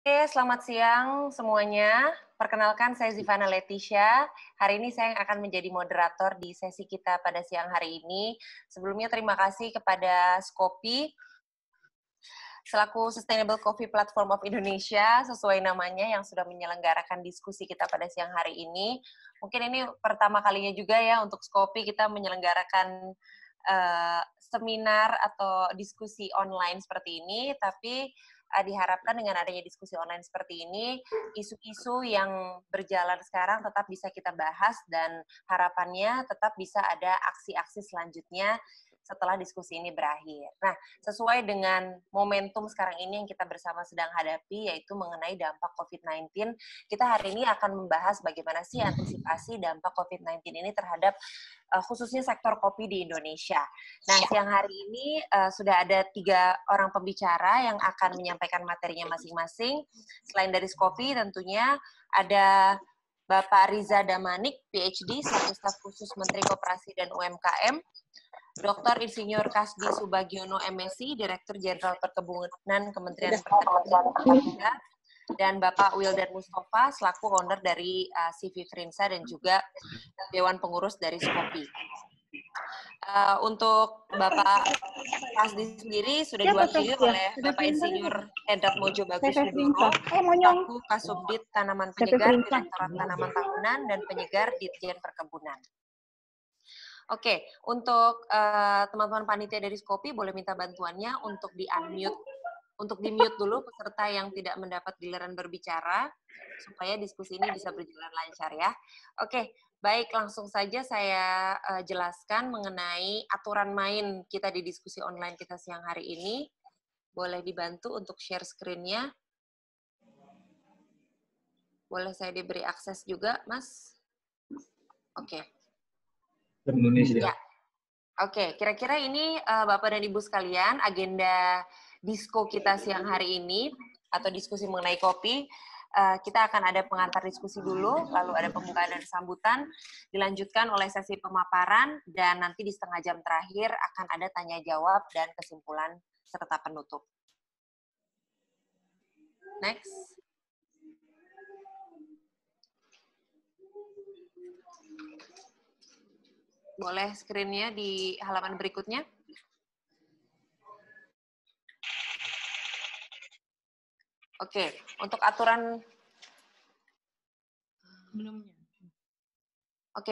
Oke, selamat siang semuanya. Perkenalkan, saya Zivana Leticia. Hari ini saya yang akan menjadi moderator di sesi kita pada siang hari ini. Sebelumnya terima kasih kepada Skopi selaku Sustainable Coffee Platform of Indonesia, sesuai namanya, yang sudah menyelenggarakan diskusi kita pada siang hari ini. Mungkin ini pertama kalinya juga ya untuk Skopi kita menyelenggarakan seminar atau diskusi online seperti ini, tapi diharapkan dengan adanya diskusi online seperti ini, isu-isu yang berjalan sekarang tetap bisa kita bahas dan harapannya tetap bisa ada aksi-aksi selanjutnya setelah diskusi ini berakhir. Nah, sesuai dengan momentum sekarang ini yang kita bersama sedang hadapi, yaitu mengenai dampak COVID-19, kita hari ini akan membahas bagaimana sih antisipasi dampak COVID-19 ini terhadap khususnya sektor kopi di Indonesia. Nah, siang hari ini sudah ada 3 orang pembicara yang akan menyampaikan materinya masing-masing. Selain dari Skopi, tentunya ada Bapak Riza Damanik, PhD, selaku staf khusus Menteri Koperasi dan UMKM, Dr. Insinyur Kasdi Subagiono, MSc, Direktur Jenderal Perkebunan Kementerian Pertanian, dan Bapak Wildan Mustafa selaku owner dari CV Frinsa dan juga Dewan Pengurus dari Skopi. Untuk Bapak Kasdi sendiri sudah diwakili oleh Bapak Insinyur Hendrat Mojo Bagus Nugroho selaku Kasubdit Tanaman Penyegar, Direktorat Tanaman Tahunan, dan Penyegar Ditjen Perkebunan. Oke, untuk teman-teman panitia dari Skopi boleh minta bantuannya untuk di-mute dulu peserta yang tidak mendapat giliran berbicara supaya diskusi ini bisa berjalan lancar ya. Oke, baik, langsung saja saya jelaskan mengenai aturan main kita di diskusi online kita siang hari ini. Boleh dibantu untuk share screen-nya. Boleh saya diberi akses juga, Mas? Oke. Indonesia. Ya. Oke, kira-kira ini Bapak dan Ibu sekalian, agenda disko kita siang hari ini, atau diskusi mengenai kopi, kita akan ada pengantar diskusi dulu, lalu ada pembukaan dan sambutan, dilanjutkan oleh sesi pemaparan, dan nanti di setengah jam terakhir akan ada tanya-jawab dan kesimpulan serta penutup. Next. Boleh screen-nya di halaman berikutnya. Oke, untuk aturan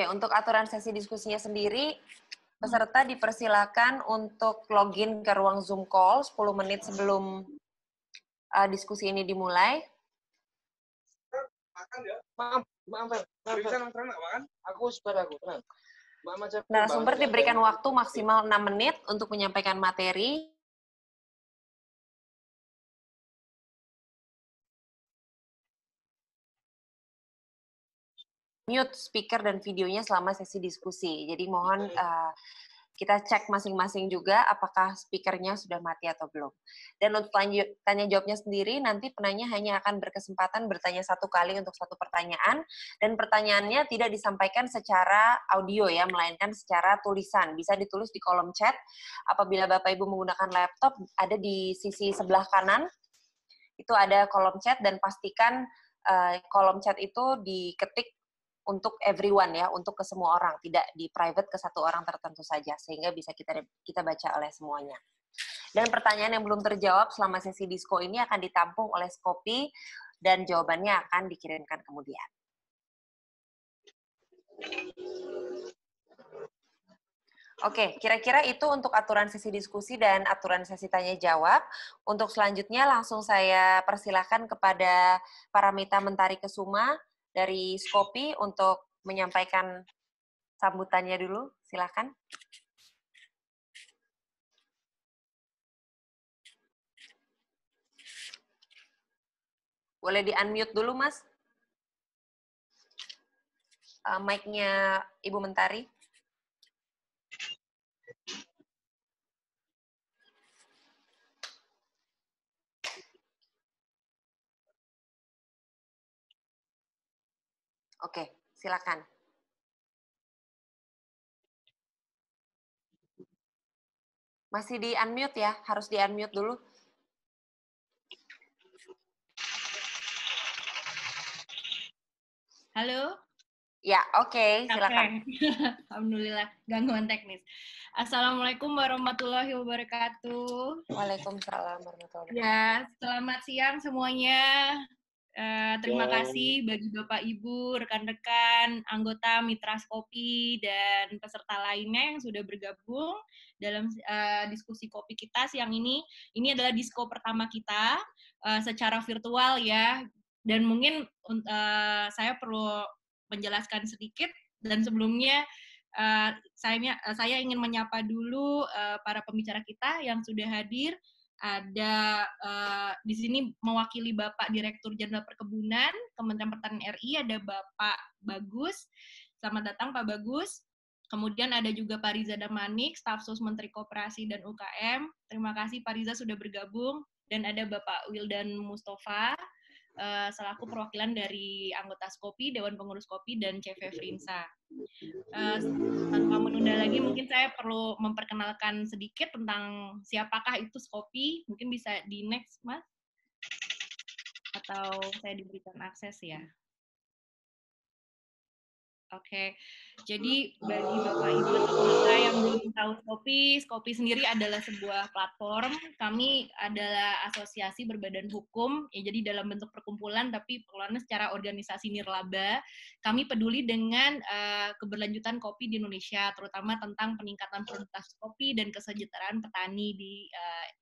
untuk aturan sesi diskusinya sendiri, peserta dipersilakan untuk login ke ruang Zoom call 10 menit sebelum diskusi ini dimulai. Narasumber diberikan waktu maksimal 6 menit untuk menyampaikan materi. Mute speaker dan videonya selama sesi diskusi. Jadi mohon kita cek masing-masing juga apakah speakernya sudah mati atau belum. Dan untuk tanya jawabnya sendiri, nanti penanya hanya akan berkesempatan bertanya 1 kali untuk 1 pertanyaan, dan pertanyaannya tidak disampaikan secara audio ya, melainkan secara tulisan. Bisa ditulis di kolom chat. Apabila Bapak Ibu menggunakan laptop, ada di sisi sebelah kanan, itu ada kolom chat, dan pastikan kolom chat itu diketik untuk everyone ya, untuk ke semua orang, tidak di private ke 1 orang tertentu saja, sehingga bisa kita baca oleh semuanya. Dan pertanyaan yang belum terjawab selama sesi disko ini akan ditampung oleh Skopi dan jawabannya akan dikirimkan kemudian. Oke, kira-kira itu untuk aturan sesi diskusi dan aturan sesi tanya-jawab. Untuk selanjutnya langsung saya persilakan kepada Paramita Mentari Kesuma dari Skopi untuk menyampaikan sambutannya dulu. Silakan. Boleh di-unmute dulu, Mas. Mic-nya Ibu Mentari. Oke, silakan. Masih di-unmute ya, harus di-unmute dulu. Halo? Ya, oke, Oke. silakan. Alhamdulillah, gangguan teknis. Assalamualaikum warahmatullahi wabarakatuh. Waalaikumsalam warahmatullahi wabarakatuh. Ya, selamat siang semuanya. Terima kasih bagi Bapak Ibu, rekan-rekan, anggota Mitra Kopi, dan peserta lainnya yang sudah bergabung dalam diskusi kopi kita siang ini. Ini adalah disko pertama kita secara virtual ya. Dan mungkin saya perlu menjelaskan sedikit, dan sebelumnya saya ingin menyapa dulu para pembicara kita yang sudah hadir. Ada di sini mewakili Bapak Direktur Jenderal Perkebunan Kementerian Pertanian RI, ada Bapak Bagus. Selamat datang Pak Bagus. Kemudian ada juga Pak Riza Damanik, Staf Sus Menteri Koperasi dan UKM. Terima kasih Pak Riza sudah bergabung. Dan ada Bapak Wildan Mustafa, selaku perwakilan dari anggota Skopi, Dewan Pengurus Kopi, dan CV Frinsa. Tanpa menunda lagi, mungkin saya perlu memperkenalkan sedikit tentang siapakah itu Skopi. Mungkin bisa di next, Mas? Atau saya diberikan akses ya? Oke, jadi bagi Bapak Ibu atau pemirsa yang belum tahu Skopi sendiri adalah sebuah platform. Kami adalah asosiasi berbadan hukum, ya, jadi dalam bentuk perkumpulan, tapi pengelolaannya secara organisasi nirlaba. Kami peduli dengan keberlanjutan kopi di Indonesia, terutama tentang peningkatan produktivitas kopi dan kesejahteraan petani di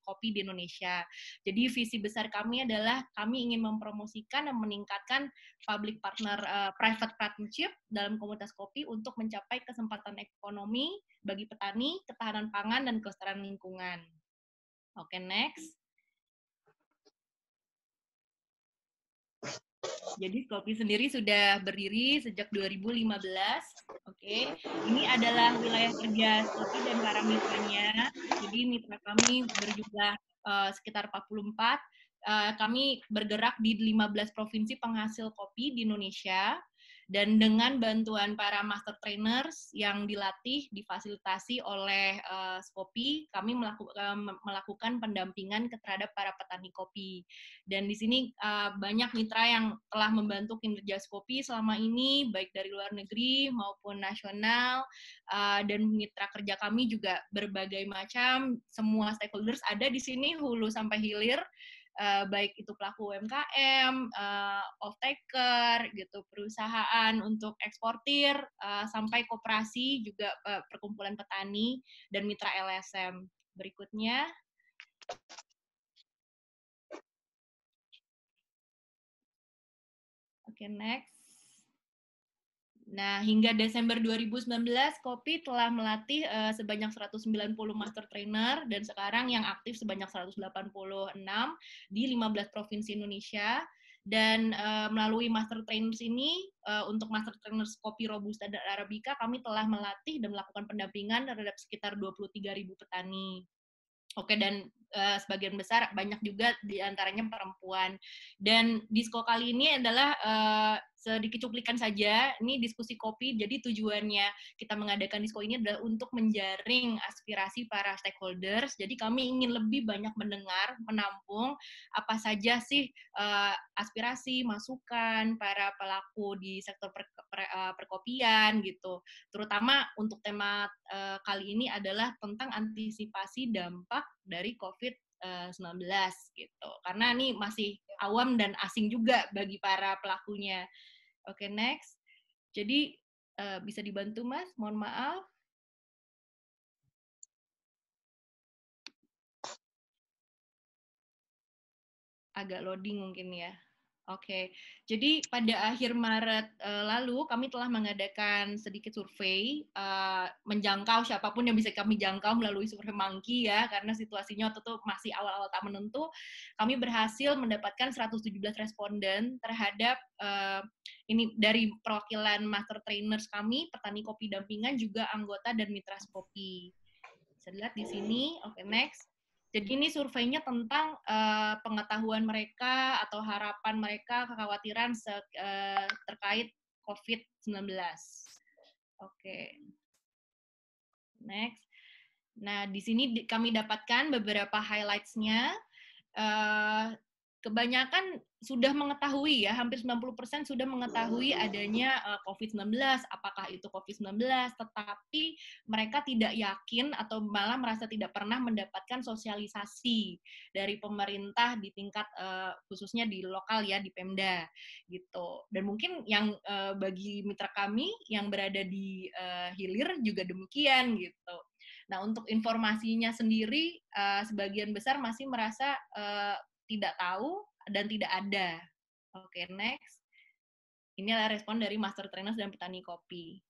kopi di Indonesia. Jadi visi besar kami adalah kami ingin mempromosikan dan meningkatkan public partner private partnership dalam komunitas kopi untuk mencapai kesempatan ekonomi bagi petani, ketahanan pangan, dan kelestarian lingkungan. Oke, next. Jadi Skopi sendiri sudah berdiri sejak 2015. Oke, ini adalah wilayah kerja Skopi dan para mitranya. Jadi mitra kami berjumlah sekitar 44. Kami bergerak di 15 provinsi penghasil kopi di Indonesia. Dan dengan bantuan para master trainers yang dilatih, difasilitasi oleh Skopi, kami melakukan pendampingan terhadap para petani kopi. Dan di sini banyak mitra yang telah membantu kinerja Skopi selama ini, baik dari luar negeri maupun nasional, dan mitra kerja kami juga berbagai macam, semua stakeholders ada di sini, hulu sampai hilir, baik itu pelaku UMKM, off-taker, gitu, perusahaan untuk eksportir, sampai koperasi juga perkumpulan petani dan mitra LSM. Berikutnya. Oke, next. Nah, hingga Desember 2019, Kopi telah melatih sebanyak 190 master trainer, dan sekarang yang aktif sebanyak 186 di 15 provinsi Indonesia. Dan melalui master trainers ini, untuk master trainers Kopi Robusta dan Arabica, kami telah melatih dan melakukan pendampingan terhadap sekitar 23.000 petani. Oke, dan sebagian besar banyak juga diantaranya perempuan. Dan disko kali ini adalah sedikit cuplikan saja. Ini diskusi kopi, jadi tujuannya kita mengadakan disko ini adalah untuk menjaring aspirasi para stakeholders. Jadi kami ingin lebih banyak mendengar, menampung apa saja sih aspirasi, masukan para pelaku di sektor perkopian gitu. Terutama untuk tema kali ini adalah tentang antisipasi dampak dari COVID-19 gitu. Karena ini masih awam dan asing juga bagi para pelakunya. Oke, next. Jadi bisa dibantu, Mas? Mohon maaf. Agak loading mungkin ya. Oke, jadi pada akhir Maret lalu kami telah mengadakan sedikit survei, menjangkau siapapun yang bisa kami jangkau melalui survei Monkey ya, karena situasinya waktu itu masih awal-awal tak menentu. Kami berhasil mendapatkan 117 responden terhadap ini dari perwakilan master trainers kami, petani kopi dampingan, juga anggota dan mitra kopi. Bisa dilihat di sini. Oke, next. Jadi ini surveinya tentang pengetahuan mereka atau harapan mereka, kekhawatiran terkait COVID-19. Oke. Next. Nah, di sini kami dapatkan beberapa highlights-nya. kebanyakan sudah mengetahui ya, hampir 90% sudah mengetahui adanya COVID-19, apakah itu COVID-19, tetapi mereka tidak yakin atau malah merasa tidak pernah mendapatkan sosialisasi dari pemerintah di tingkat khususnya di lokal ya, di Pemda gitu. Dan mungkin yang bagi mitra kami yang berada di hilir juga demikian gitu. Nah, untuk informasinya sendiri, sebagian besar masih merasa tidak tahu dan tidak ada. Oke, next. Ini adalah respon dari Master Trainers dan petani kopi.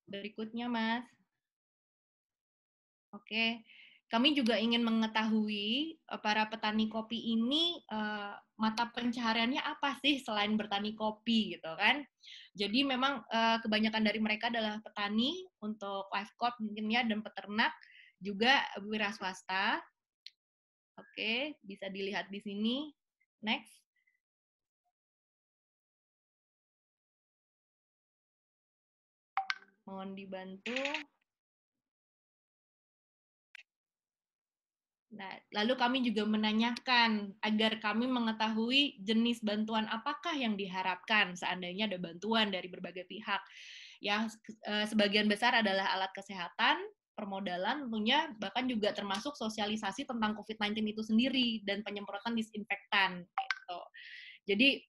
Berikutnya, Mas. Oke, kami juga ingin mengetahui para petani kopi ini mata pencahariannya apa sih selain bertani kopi gitu kan. Jadi memang kebanyakan dari mereka adalah petani untuk livestock mungkin ya, dan peternak, juga wira swasta. Oke, bisa dilihat di sini. Next. Mohon dibantu. Nah, lalu kami juga menanyakan agar kami mengetahui jenis bantuan apakah yang diharapkan seandainya ada bantuan dari berbagai pihak. Yang sebagian besar adalah alat kesehatan, permodalan tentunya, bahkan juga termasuk sosialisasi tentang COVID-19 itu sendiri dan penyemprotan disinfektan gitu. Jadi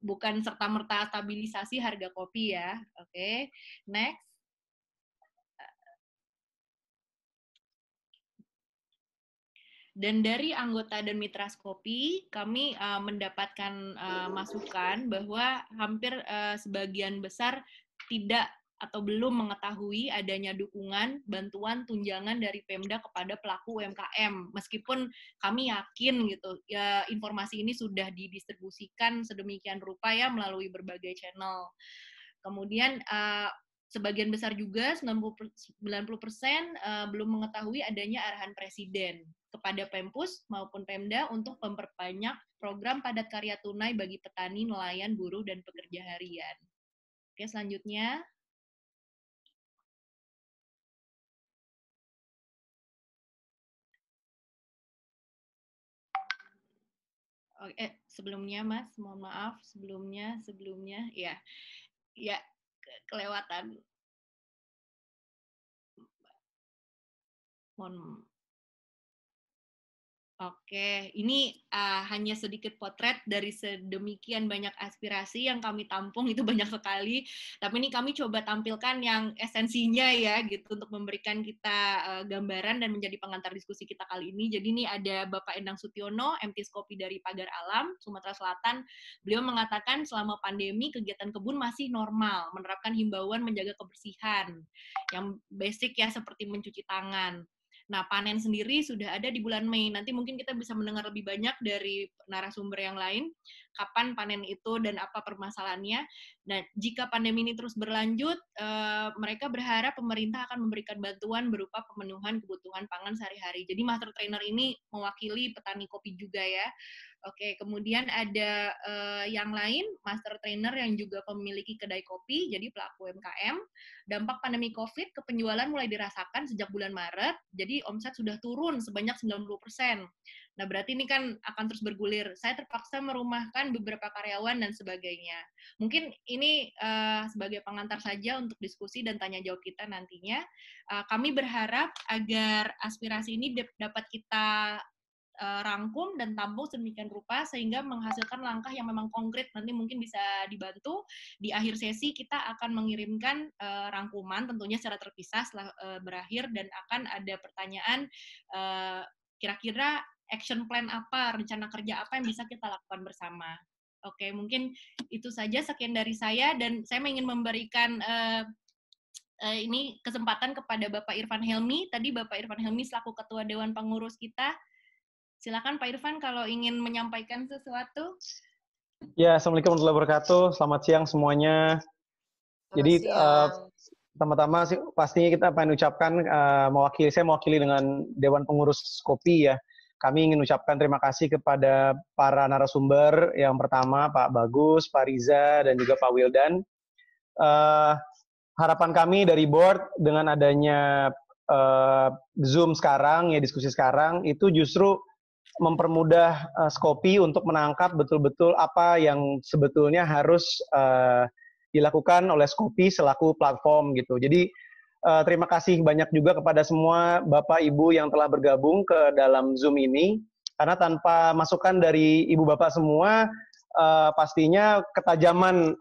bukan serta-merta stabilisasi harga kopi ya. Oke, next. Dan dari anggota dan mitra Skopi, kami mendapatkan masukan bahwa hampir sebagian besar tidak atau belum mengetahui adanya dukungan, bantuan, tunjangan dari Pemda kepada pelaku UMKM. Meskipun kami yakin gitu, ya informasi ini sudah didistribusikan sedemikian rupa ya melalui berbagai channel. Kemudian sebagian besar juga 90% belum mengetahui adanya arahan Presiden kepada Pempus maupun Pemda untuk memperbanyak program padat karya tunai bagi petani, nelayan, buruh, dan pekerja harian. Oke, selanjutnya. Oke, sebelumnya Mas, mohon maaf, sebelumnya, ya, kelewatan. Mohon. Oke, ini hanya sedikit potret dari sedemikian banyak aspirasi yang kami tampung, itu banyak sekali. Tapi ini kami coba tampilkan yang esensinya ya, gitu, untuk memberikan kita gambaran dan menjadi pengantar diskusi kita kali ini. Jadi ini ada Bapak Endang Sutiono, MT Skopi dari Pagar Alam, Sumatera Selatan. Beliau mengatakan selama pandemi kegiatan kebun masih normal, menerapkan himbauan menjaga kebersihan, yang basic ya seperti mencuci tangan. Nah, panen sendiri sudah ada di bulan Mei. Nanti mungkin kita bisa mendengar lebih banyak dari narasumber yang lain, kapan panen itu dan apa permasalahannya. Nah, jika pandemi ini terus berlanjut, mereka berharap pemerintah akan memberikan bantuan berupa pemenuhan kebutuhan pangan sehari-hari. Jadi Master Trainer ini mewakili petani kopi juga ya. Oke, kemudian ada yang lain, Master Trainer yang juga memiliki kedai kopi, jadi pelaku UMKM. Dampak pandemi COVID ke penjualan mulai dirasakan sejak bulan Maret, jadi omset sudah turun sebanyak 90%. Nah, berarti ini kan akan terus bergulir. Saya terpaksa merumahkan beberapa karyawan dan sebagainya. Mungkin ini sebagai pengantar saja untuk diskusi dan tanya jawab kita nantinya. Kami berharap agar aspirasi ini dapat kita rangkum dan tampung sedemikian rupa sehingga menghasilkan langkah yang memang konkret. Nanti mungkin bisa dibantu di akhir sesi kita akan mengirimkan rangkuman tentunya secara terpisah setelah berakhir, dan akan ada pertanyaan kira-kira action plan apa, rencana kerja apa yang bisa kita lakukan bersama. Oke, mungkin itu saja, sekian dari saya, dan saya ingin memberikan ini kesempatan kepada Bapak Irfan Helmi. Tadi Bapak Irfan Helmi selaku Ketua Dewan Pengurus kita. Silakan Pak Irfan kalau ingin menyampaikan sesuatu. Ya, Assalamualaikum warahmatullahi wabarakatuh. Selamat siang semuanya. Jadi pertama-tama sih pastinya kita pengen ucapkan saya mewakili dengan Dewan Pengurus Kopi ya. Kami ingin ucapkan terima kasih kepada para narasumber. Yang pertama Pak Bagus, Pak Riza, dan juga Pak Wildan. Harapan kami dari board dengan adanya Zoom sekarang, ya diskusi sekarang, itu justru mempermudah Shopee untuk menangkap betul-betul apa yang sebetulnya harus dilakukan oleh Shopee selaku platform gitu. Jadi terima kasih banyak juga kepada semua Bapak Ibu yang telah bergabung ke dalam Zoom ini, karena tanpa masukan dari Ibu Bapak semua, pastinya ketajaman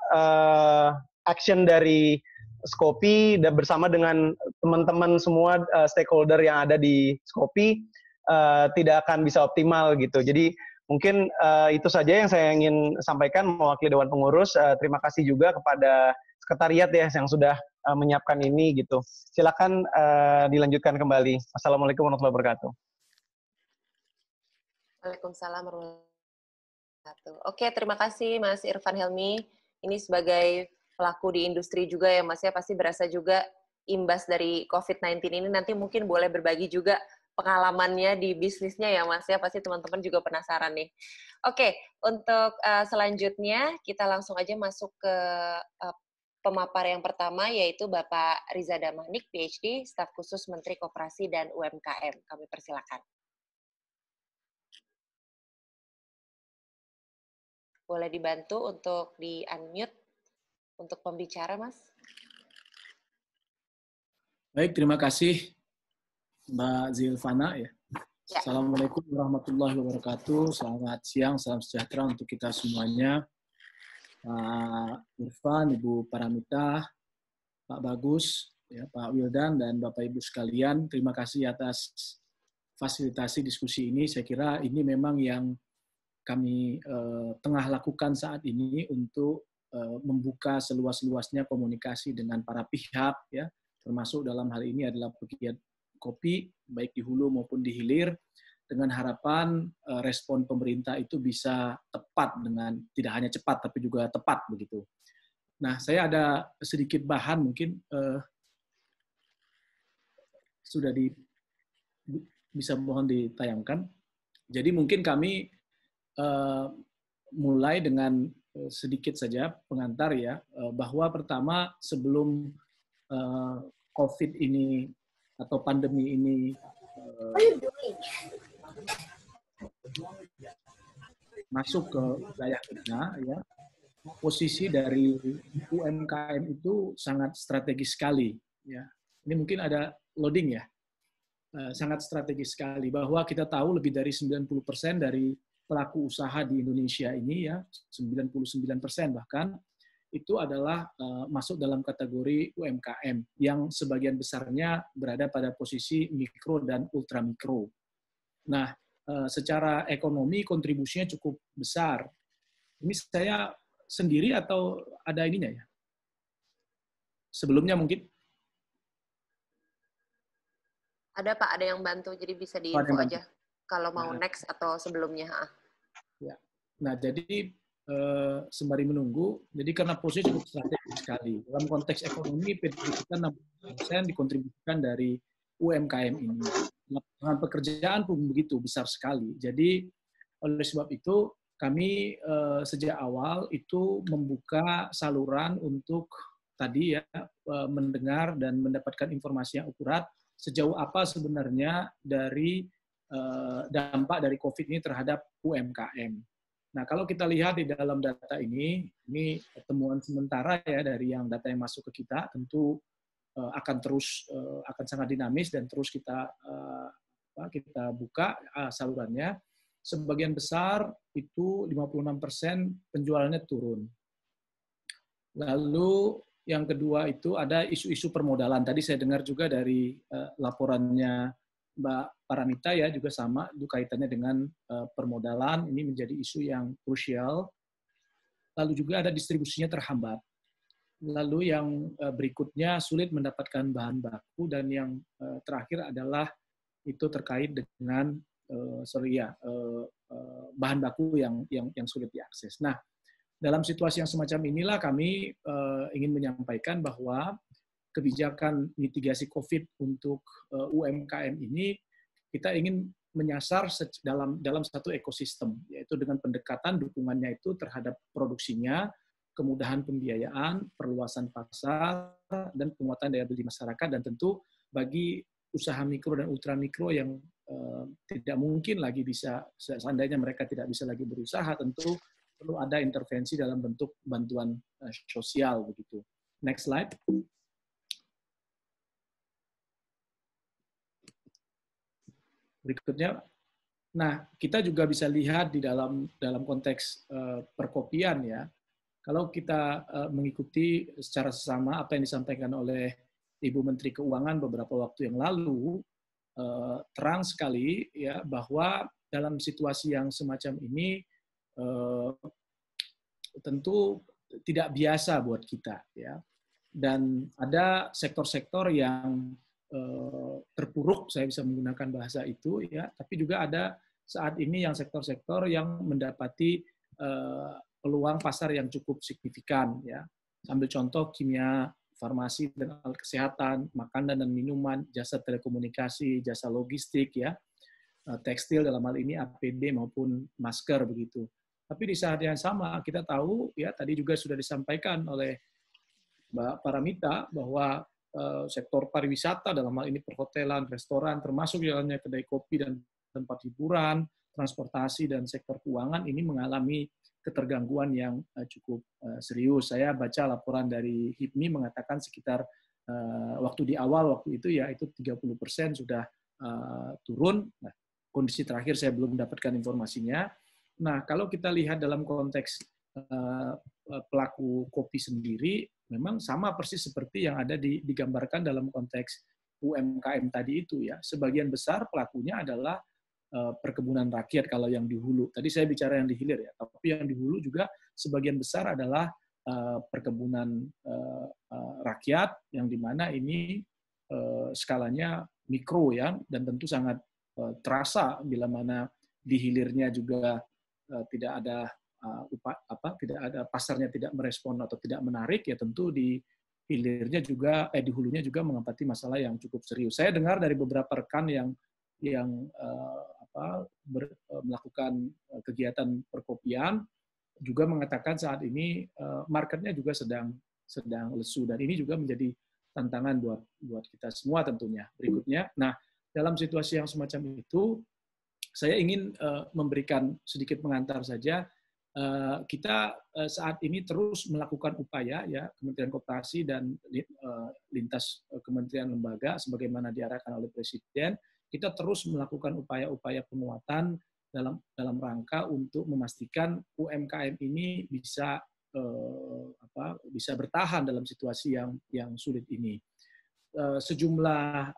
action dari Shopee dan bersama dengan teman-teman semua stakeholder yang ada di Shopee tidak akan bisa optimal gitu. Jadi mungkin itu saja yang saya ingin sampaikan mewakili Dewan Pengurus. Terima kasih juga kepada sekretariat ya yang sudah menyiapkan ini gitu. Silakan dilanjutkan kembali. Assalamualaikum warahmatullahi wabarakatuh. Waalaikumsalam warahmatullahi wabarakatuh. Oke, terima kasih Mas Irfan Helmi. Ini sebagai pelaku di industri juga ya Mas ya, pasti berasa juga imbas dari COVID-19 ini. Nanti mungkin boleh berbagi juga pengalamannya di bisnisnya ya Mas ya, pasti teman-teman juga penasaran nih. Oke, untuk selanjutnya kita langsung aja masuk ke pemapar yang pertama, yaitu Bapak Riza Damanik, PhD, Staf Khusus Menteri Koperasi dan UMKM. Kami persilakan. Boleh dibantu untuk di-unmute untuk pembicara, Mas? Baik, terima kasih Mbak Zilvana ya. Assalamualaikum warahmatullahi wabarakatuh. Selamat siang, salam sejahtera untuk kita semuanya. Pak Irfan, Ibu Paramita, Pak Bagus, ya, Pak Wildan, dan Bapak Ibu sekalian, terima kasih atas fasilitasi diskusi ini. Saya kira ini memang yang kami tengah lakukan saat ini untuk membuka seluas-luasnya komunikasi dengan para pihak, ya, termasuk dalam hal ini adalah pegiat kopi, baik di hulu maupun di hilir, dengan harapan respon pemerintah itu bisa tepat dengan, tidak hanya cepat, tapi juga tepat begitu. Nah, saya ada sedikit bahan mungkin sudah bisa mohon ditayangkan. Jadi mungkin kami mulai dengan sedikit saja pengantar ya, bahwa pertama sebelum COVID ini atau pandemi ini masuk ke wilayah kita, ya, posisi dari UMKM itu sangat strategis sekali. Ya. Ini mungkin ada loading ya, sangat strategis sekali, bahwa kita tahu lebih dari 90% dari pelaku usaha di Indonesia ini, ya, 99% bahkan, itu adalah masuk dalam kategori UMKM yang sebagian besarnya berada pada posisi mikro dan ultramikro. Nah, secara ekonomi kontribusinya cukup besar. Ini saya sendiri atau ada ininya ya? Sebelumnya mungkin? Ada Pak, ada yang bantu, jadi bisa diinfo aja kalau mau next atau sebelumnya. Ya. Nah, jadi sembari menunggu, jadi karena posisi cukup strategis sekali. Dalam konteks ekonomi, kita 60% dikontribusikan dari UMKM ini. Lapangan pekerjaan pun begitu besar sekali. Jadi oleh sebab itu kami sejak awal itu membuka saluran untuk tadi ya mendengar dan mendapatkan informasi yang akurat sejauh apa sebenarnya dari dampak dari COVID ini terhadap UMKM. Nah, kalau kita lihat di dalam data ini temuan sementara ya dari yang data yang masuk ke kita, tentu akan terus akan sangat dinamis dan terus kita buka salurannya. Sebagian besar itu 56% penjualannya turun. Lalu yang kedua itu ada isu-isu permodalan. Tadi saya dengar juga dari laporannya Mbak Paramita ya, juga sama, itu kaitannya dengan permodalan, ini menjadi isu yang krusial. Lalu juga ada distribusinya terhambat. Lalu yang berikutnya sulit mendapatkan bahan baku, dan yang terakhir adalah itu terkait dengan bahan baku yang sulit diakses. Nah, dalam situasi yang semacam inilah kami ingin menyampaikan bahwa kebijakan mitigasi COVID untuk UMKM ini kita ingin menyasar dalam satu ekosistem, yaitu dengan pendekatan dukungannya itu terhadap produksinya, kemudahan pembiayaan, perluasan pasar, dan penguatan daya beli masyarakat, dan tentu bagi usaha mikro dan ultramikro yang tidak mungkin lagi bisa, seandainya mereka tidak bisa lagi berusaha, tentu perlu ada intervensi dalam bentuk bantuan sosial begitu. Next slide. Berikutnya, nah kita juga bisa lihat di dalam konteks perkopian ya. Kalau kita mengikuti secara sesama apa yang disampaikan oleh Ibu Menteri Keuangan beberapa waktu yang lalu, terang sekali ya bahwa dalam situasi yang semacam ini tentu tidak biasa buat kita ya, dan ada sektor-sektor yang terpuruk, saya bisa menggunakan bahasa itu ya, tapi juga ada saat ini yang sektor-sektor yang mendapati peluang pasar yang cukup signifikan ya. Ambil contoh kimia, farmasi dan alat kesehatan, makanan dan minuman, jasa telekomunikasi, jasa logistik ya, tekstil dalam hal ini APD maupun masker begitu. Tapi di saat yang sama kita tahu ya, tadi juga sudah disampaikan oleh Mbak Paramita bahwa sektor pariwisata dalam hal ini perhotelan, restoran, termasuk jalannya kedai kopi dan tempat hiburan, transportasi dan sektor keuangan ini mengalami ketergangguan yang cukup serius. Saya baca laporan dari HIPMI mengatakan sekitar waktu di awal waktu itu ya itu 30% sudah turun. Nah, kondisi terakhir saya belum mendapatkan informasinya. Nah, kalau kita lihat dalam konteks pelaku kopi sendiri, memang sama persis seperti yang ada digambarkan dalam konteks UMKM tadi itu ya. Sebagian besar pelakunya adalah perkebunan rakyat kalau yang di hulu. Tadi saya bicara yang di hilir ya, tapi yang di hulu juga sebagian besar adalah perkebunan rakyat yang dimana ini skalanya mikro ya, dan tentu sangat terasa bila mana di hilirnya juga tidak ada tidak ada pasarnya tidak merespon atau tidak menarik ya, tentu di hilirnya juga di hulunya juga menghadapi masalah yang cukup serius. Saya dengar dari beberapa rekan yang melakukan kegiatan perkopian juga mengatakan saat ini marketnya juga sedang lesu, dan ini juga menjadi tantangan buat kita semua tentunya. Berikutnya, nah dalam situasi yang semacam itu saya ingin memberikan sedikit pengantar saja. Kita saat ini terus melakukan upaya ya, Kementerian Koperasi dan lintas kementerian lembaga sebagaimana diarahkan oleh Presiden, kita terus melakukan upaya-upaya penguatan dalam rangka untuk memastikan UMKM ini bisa bertahan dalam situasi yang sulit ini. Sejumlah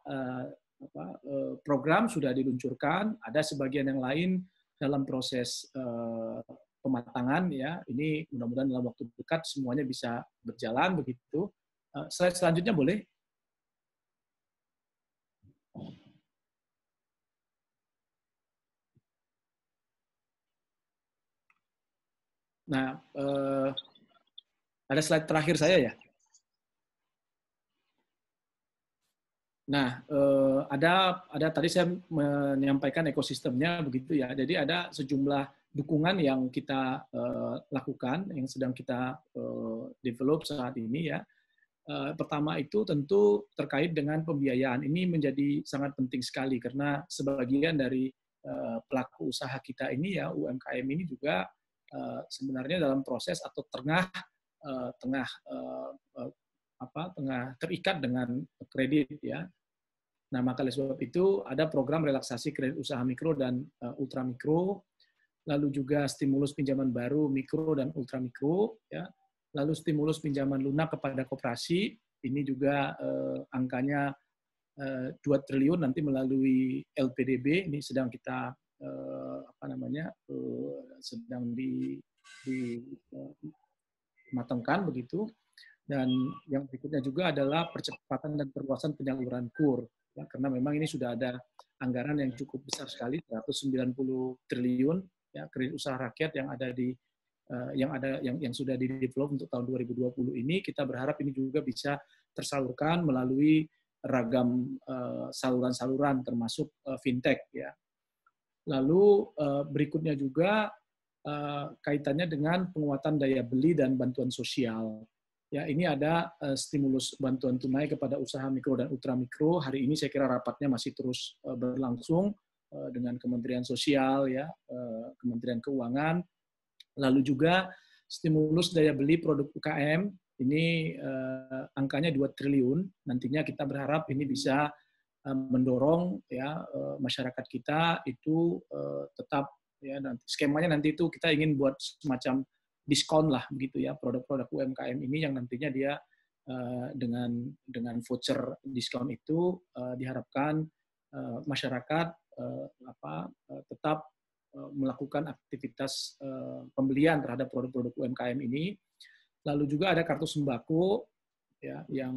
program sudah diluncurkan, ada sebagian yang lain dalam proses pematangan ya. Ini mudah-mudahan dalam waktu dekat semuanya bisa berjalan begitu. Slide selanjutnya boleh? Nah, ada slide terakhir saya ya. Nah, ada tadi saya menyampaikan ekosistemnya begitu ya. Jadi ada sejumlah dukungan yang kita lakukan, yang sedang kita develop saat ini ya. Pertama itu tentu terkait dengan pembiayaan. Ini menjadi sangat penting sekali karena sebagian dari pelaku usaha kita ini ya, UMKM ini juga sebenarnya dalam proses atau tengah terikat dengan kredit ya. Nah, maka oleh sebab itu ada program relaksasi kredit usaha mikro dan ultramikro, lalu juga stimulus pinjaman baru mikro dan ultramikro ya. Lalu stimulus pinjaman lunak kepada koperasi, ini juga angkanya 2 triliun nanti melalui LPDB, ini sedang kita sedang dimatangkan begitu. Dan yang berikutnya juga adalah percepatan dan perluasan penyaluran KUR ya, karena memang ini sudah ada anggaran yang cukup besar sekali, 190 triliun ya, kredit usaha rakyat yang ada di yang sudah di-develop untuk tahun 2020 ini. Kita berharap ini juga bisa tersalurkan melalui ragam saluran-saluran termasuk fintech ya. Lalu berikutnya juga kaitannya dengan penguatan daya beli dan bantuan sosial. Ya, ini ada stimulus bantuan tunai kepada usaha mikro dan ultramikro. Hari ini saya kira rapatnya masih terus berlangsung. dengan Kementerian Sosial, ya, Kementerian Keuangan, lalu juga stimulus daya beli produk UKM ini angkanya 2 triliun. Nantinya kita berharap ini bisa mendorong ya masyarakat kita itu tetap ya nanti skemanya nanti itu kita ingin buat semacam diskon lah begitu ya produk-produk UMKM ini yang nantinya dia dengan voucher diskon itu diharapkan masyarakat tetap melakukan aktivitas pembelian terhadap produk-produk UMKM ini. Lalu juga ada kartu sembako ya yang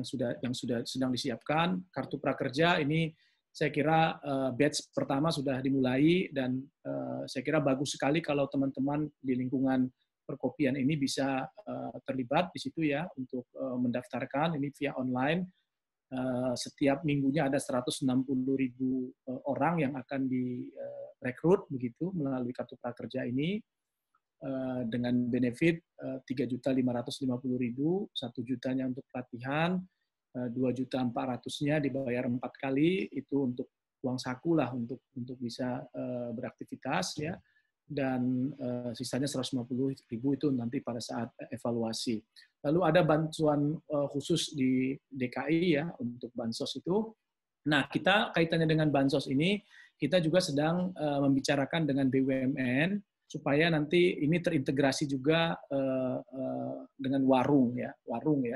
sudah sedang disiapkan. Kartu prakerja ini saya kira batch pertama sudah dimulai dan saya kira bagus sekali kalau teman-teman di lingkungan perkopian ini bisa terlibat di situ ya untuk mendaftarkan ini via online. Setiap minggunya ada 160.000 orang yang akan direkrut begitu melalui kartu prakerja ini dengan benefit 3.550.000, 1 jutanya untuk pelatihan, 2.400.000-nya dibayar 4 kali itu untuk uang saku lah untuk bisa beraktivitas ya, dan sisanya 150.000 itu nanti pada saat evaluasi. Lalu ada bantuan khusus di DKI ya untuk bansos itu. Nah, kita kaitannya dengan bansos ini, kita juga sedang membicarakan dengan BUMN supaya nanti ini terintegrasi juga dengan warung ya.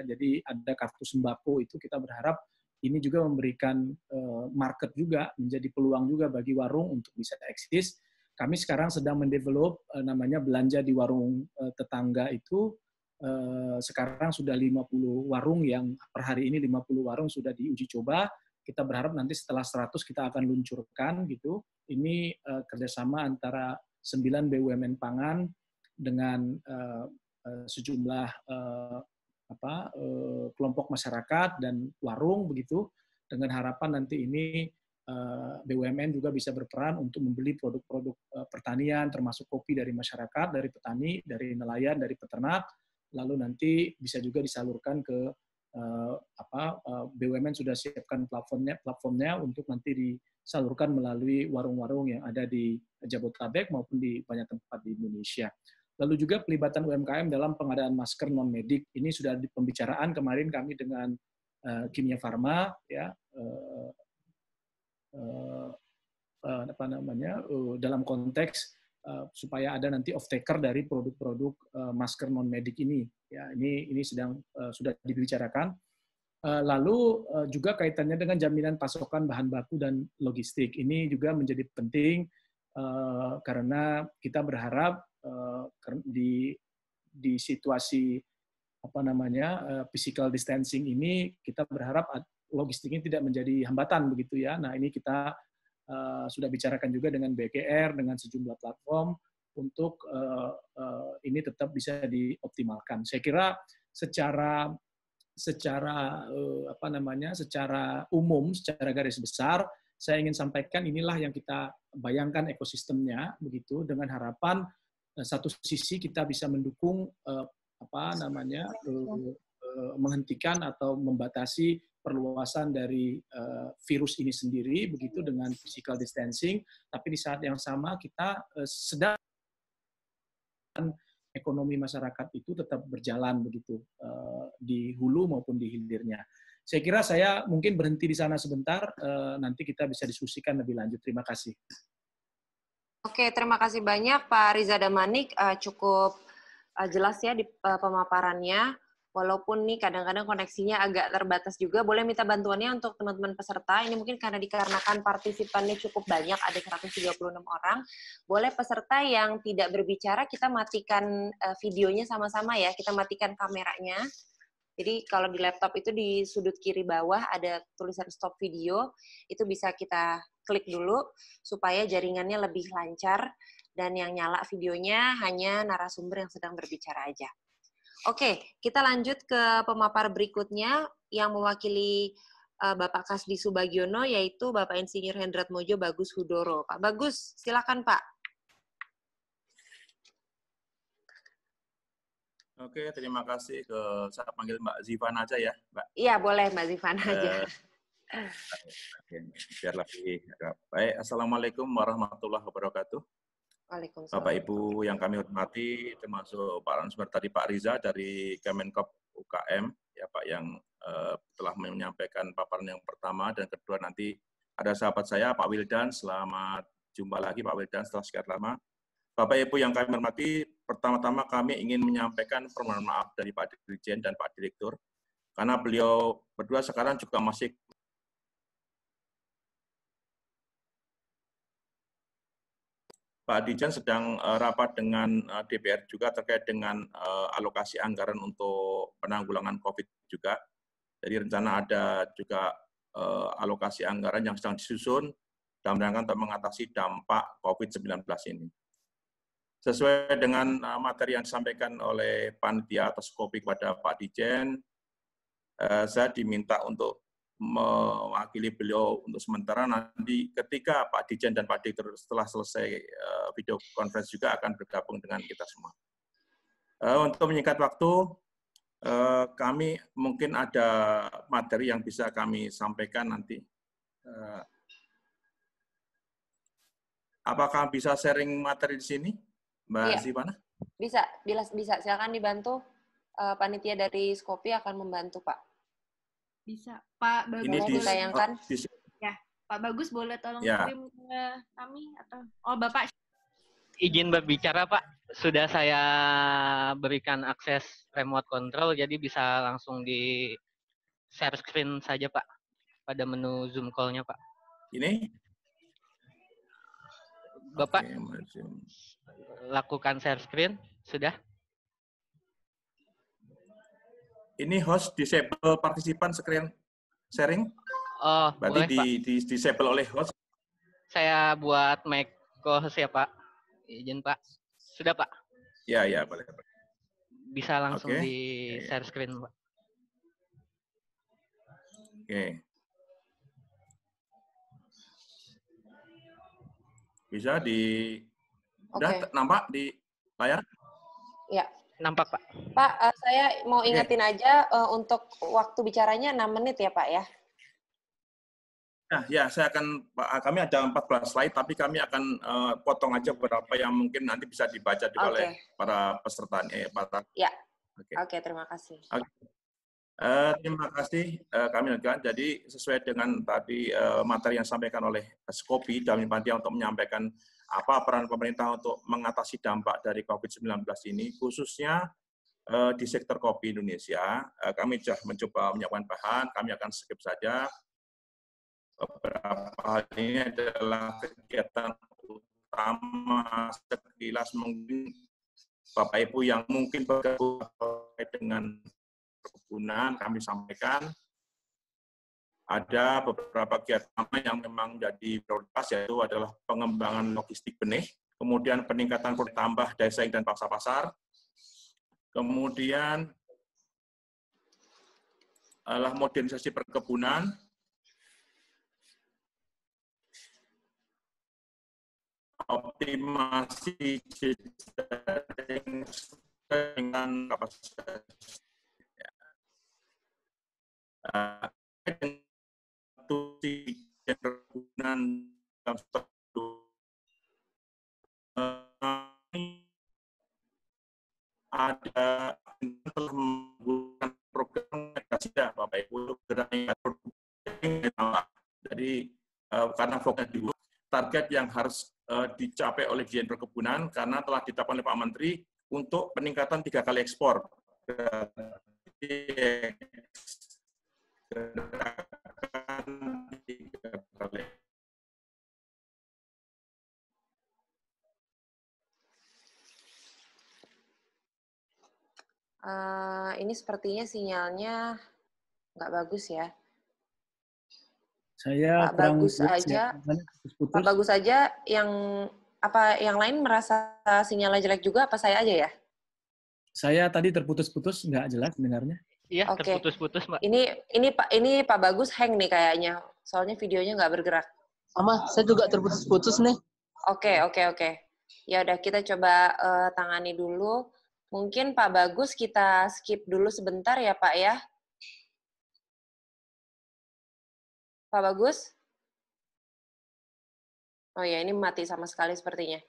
Jadi ada kartu sembako itu kita berharap ini juga memberikan market juga, menjadi peluang juga bagi warung untuk bisa eksis. Kami sekarang sedang mendevelop namanya belanja di warung tetangga itu. Sekarang sudah 50 warung yang per hari ini 50 warung sudah diuji coba. Kita berharap nanti setelah 100 kita akan luncurkan gitu. Ini kerjasama antara 9 BUMN pangan dengan sejumlah kelompok masyarakat dan warung begitu, dengan harapan nanti ini BUMN juga bisa berperan untuk membeli produk-produk pertanian termasuk kopi dari masyarakat, dari petani, dari nelayan, dari peternak. Lalu nanti bisa juga disalurkan ke BUMN sudah siapkan platformnya untuk nanti disalurkan melalui warung-warung yang ada di Jabodetabek maupun di banyak tempat di Indonesia. Lalu juga pelibatan UMKM dalam pengadaan masker non-medik ini sudah di pembicaraan kemarin kami dengan Kimia Farma ya dalam konteks supaya ada nanti off-taker dari produk-produk masker non-medik ini. Ya, ini sedang sudah dibicarakan. Lalu juga kaitannya dengan jaminan pasokan bahan baku dan logistik. Ini juga menjadi penting karena kita berharap di situasi physical distancing ini kita berharap logistiknya tidak menjadi hambatan begitu ya. Nah, ini kita sudah bicarakan juga dengan BKR, dengan sejumlah platform untuk ini tetap bisa dioptimalkan. Saya kira secara umum, secara garis besar, saya ingin sampaikan inilah yang kita bayangkan ekosistemnya begitu, dengan harapan satu sisi kita bisa mendukung menghentikan atau membatasi perluasan dari virus ini sendiri begitu dengan physical distancing, tapi di saat yang sama kita sedang ekonomi masyarakat itu tetap berjalan begitu di hulu maupun di hilirnya. Saya kira saya mungkin berhenti di sana sebentar, nanti kita bisa diskusikan lebih lanjut. Terima kasih. Oke, terima kasih banyak Pak Riza Damanik, cukup jelas ya di pemaparannya. Walaupun nih kadang-kadang koneksinya agak terbatas juga, boleh minta bantuannya untuk teman-teman peserta. Ini mungkin karena dikarenakan partisipannya cukup banyak, ada 136 orang. Boleh peserta yang tidak berbicara, kita matikan videonya sama-sama ya, kita matikan kameranya. Jadi kalau di laptop itu di sudut kiri bawah ada tulisan stop video, itu bisa kita klik dulu supaya jaringannya lebih lancar, dan yang nyala videonya hanya narasumber yang sedang berbicara aja. Oke, kita lanjut ke pemapar berikutnya yang mewakili Bapak Kasdi Subagiono, yaitu Bapak Insinyur Hendrat Mojo Bagus Hudoro. Pak Bagus, silakan Pak. Oke, terima kasih. Saya panggil Mbak Zivana aja ya, Mbak. Iya, boleh Mbak Zivana aja. Biar lebih baik. Assalamualaikum warahmatullahi wabarakatuh. Waalaikumsalam. Bapak Ibu yang kami hormati, termasuk Pak Lansmer tadi, Pak Riza dari Kemenkop UKM, ya Pak, yang telah menyampaikan paparan yang pertama dan kedua. Nanti ada sahabat saya Pak Wildan. Selamat jumpa lagi Pak Wildan setelah sekian lama. Bapak Ibu yang kami hormati, pertama-tama kami ingin menyampaikan permohonan maaf dari Pak Dirjen dan Pak Direktur, karena beliau berdua sekarang juga masih Pak Dirjen sedang rapat dengan DPR juga terkait dengan alokasi anggaran untuk penanggulangan COVID juga. Jadi rencana ada juga alokasi anggaran yang sedang disusun dalam rangka untuk mengatasi dampak COVID-19 ini. Sesuai dengan materi yang disampaikan oleh panitia atas kopi kepada Pak Dirjen, saya diminta untuk mewakili beliau untuk sementara. Nanti ketika Pak Dirjen dan Pak Direktur setelah selesai video conference juga akan bergabung dengan kita semua. Untuk menyingkat waktu, kami mungkin ada materi yang bisa kami sampaikan nanti. Apakah bisa sharing materi di sini, Mbak Zivana? Bisa. Silakan dibantu. Panitia dari Skopi akan membantu, Pak. Bisa. Pak Bagus ini ditayangkan. Ya, Pak Bagus boleh tolong ya. kirim ke kami atau Bapak izin berbicara Pak. Sudah saya berikan akses remote control, jadi bisa langsung di share screen saja Pak pada menu Zoom call-nya Pak. Ini? Bapak lakukan share screen sudah? Ini host disable partisipan screen sharing? Oh, berarti boleh, Pak. Disable oleh host? Saya buat mic co-host ya Pak. Izin Pak. Sudah Pak? Ya, boleh. Bisa langsung di share screen Pak. Oke. Bisa udah nampak di layar? Ya. Nampak Pak. Pak, saya mau ingetin aja untuk waktu bicaranya 6 menit ya Pak ya. Ya, kami ada 14 slide, tapi kami akan potong aja beberapa yang mungkin nanti bisa dibaca juga oleh para peserta. Ya. Oke, terima kasih. Terima kasih kami lakukan. Jadi sesuai dengan tadi materi yang disampaikan oleh Skopi dalam panitia untuk menyampaikan apa peran pemerintah untuk mengatasi dampak dari COVID-19 ini, khususnya di sektor kopi Indonesia. Kami sudah mencoba menyiapkan bahan, kami akan skip saja. Beberapa hal ini adalah kegiatan utama sekilas mungkin Bapak Ibu yang mungkin bergabung dengan perkebunan, kami sampaikan. Ada beberapa kegiatan yang memang jadi prioritas, yaitu adalah pengembangan logistik benih, kemudian peningkatan tambah daya saing dan pangsa pasar, kemudian adalah modernisasi perkebunan, optimasi jejaring dengan kapasitas perkebunan dalam ada telah menggunakan program ya Bapak Ibu jadi karena fokus dulu target yang harus dicapai oleh Dirjen Perkebunan karena telah ditetapkan oleh Pak Menteri untuk peningkatan 3 kali ekspor. Ini sepertinya sinyalnya nggak bagus ya. Saya Pak Bagus aja. Pak Bagus aja yang lain merasa sinyalnya jelek juga apa saya aja ya? Saya tadi terputus-putus, nggak jelas dengarnya. Iya, terputus-putus, Mbak. Ini Pak Bagus hang nih kayaknya. Soalnya videonya nggak bergerak. Sama, saya juga terputus-putus nih. Oke. Ya udah kita coba tangani dulu. Mungkin Pak Bagus kita skip dulu sebentar ya Pak ya. Pak Bagus? Oh ya, ini mati sama sekali sepertinya.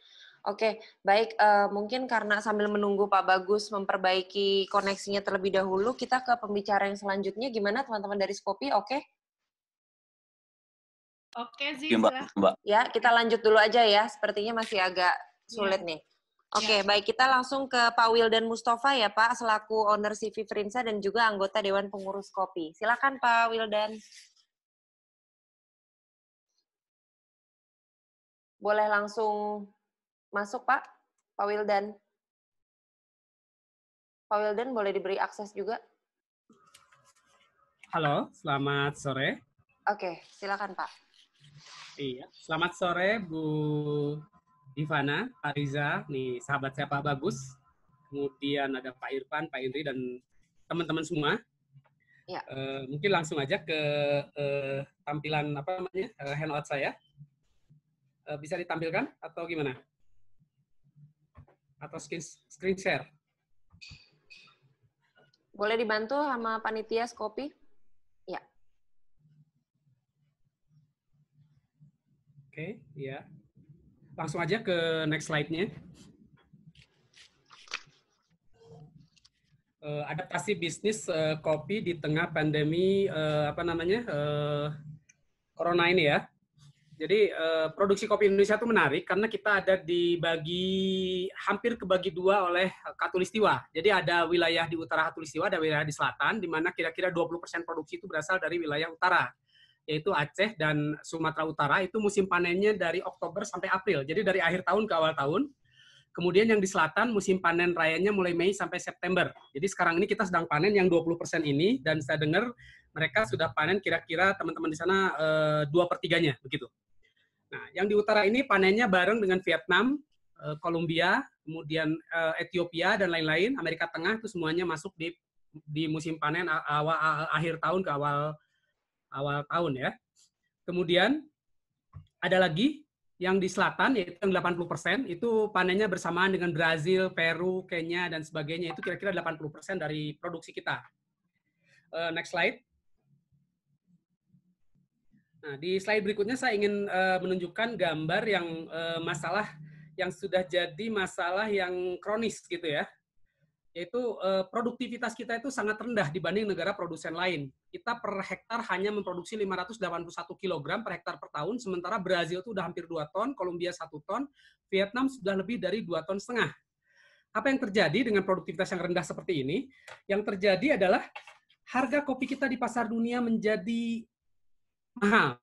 Oke, baik. Mungkin karena sambil menunggu Pak Bagus memperbaiki koneksinya terlebih dahulu, kita ke pembicara yang selanjutnya. Gimana teman-teman dari Skopi? Oke? Oke, Zi, Mbak. Ya, kita lanjut dulu aja ya. Sepertinya masih agak sulit nih. Oke, baik. Kita langsung ke Pak Wildan Mustafa ya, Pak, selaku owner CV Frinsa dan juga anggota Dewan Pengurus Kopi. Silakan, Pak Wildan. Boleh langsung masuk, Pak? Pak Wildan. Pak Wildan boleh diberi akses juga? Halo, selamat sore. Oke, silakan, Pak. Iya, selamat sore Bu Ivana, Pak Riza, nih sahabat saya Pak Bagus. Kemudian ada Pak Irfan, Pak Indri, dan teman-teman semua. Ya. Mungkin langsung aja ke tampilan handout saya. Bisa ditampilkan atau gimana? Atau screen share? Boleh dibantu sama panitia Skopi? Ya. Oke, ya. Langsung aja ke next slide-nya. Adaptasi bisnis kopi di tengah pandemi corona ini ya. Jadi produksi kopi Indonesia itu menarik karena kita ada hampir kebagi dua oleh Khatulistiwa. Jadi ada wilayah di utara Khatulistiwa, ada wilayah di selatan, di mana kira-kira 20% produksi itu berasal dari wilayah utara, yaitu Aceh dan Sumatera Utara. Itu musim panennya dari Oktober sampai April, jadi dari akhir tahun ke awal tahun. Kemudian yang di selatan musim panen rayanya mulai Mei sampai September. Jadi sekarang ini kita sedang panen yang 20% ini, dan saya dengar mereka sudah panen kira-kira teman-teman di sana 2/3-nya, begitu. Nah, yang di utara ini panennya bareng dengan Vietnam, Kolombia, kemudian Ethiopia, dan lain-lain, Amerika Tengah, itu semuanya masuk di musim panen akhir tahun ke awal tahun ya. Kemudian ada lagi yang di selatan, yaitu yang 80%, itu panennya bersamaan dengan Brazil, Peru, Kenya, dan sebagainya. Itu kira-kira 80% dari produksi kita. Next slide. Nah, di slide berikutnya saya ingin menunjukkan gambar yang masalah yang sudah jadi masalah yang kronis gitu ya. Yaitu produktivitas kita itu sangat rendah dibanding negara produsen lain. Kita per hektar hanya memproduksi 581 kg per hektar per tahun, sementara Brazil itu udah hampir 2 ton, Kolombia 1 ton, Vietnam sudah lebih dari 2,5 ton. Apa yang terjadi dengan produktivitas yang rendah seperti ini? Yang terjadi adalah harga kopi kita di pasar dunia menjadi mahal,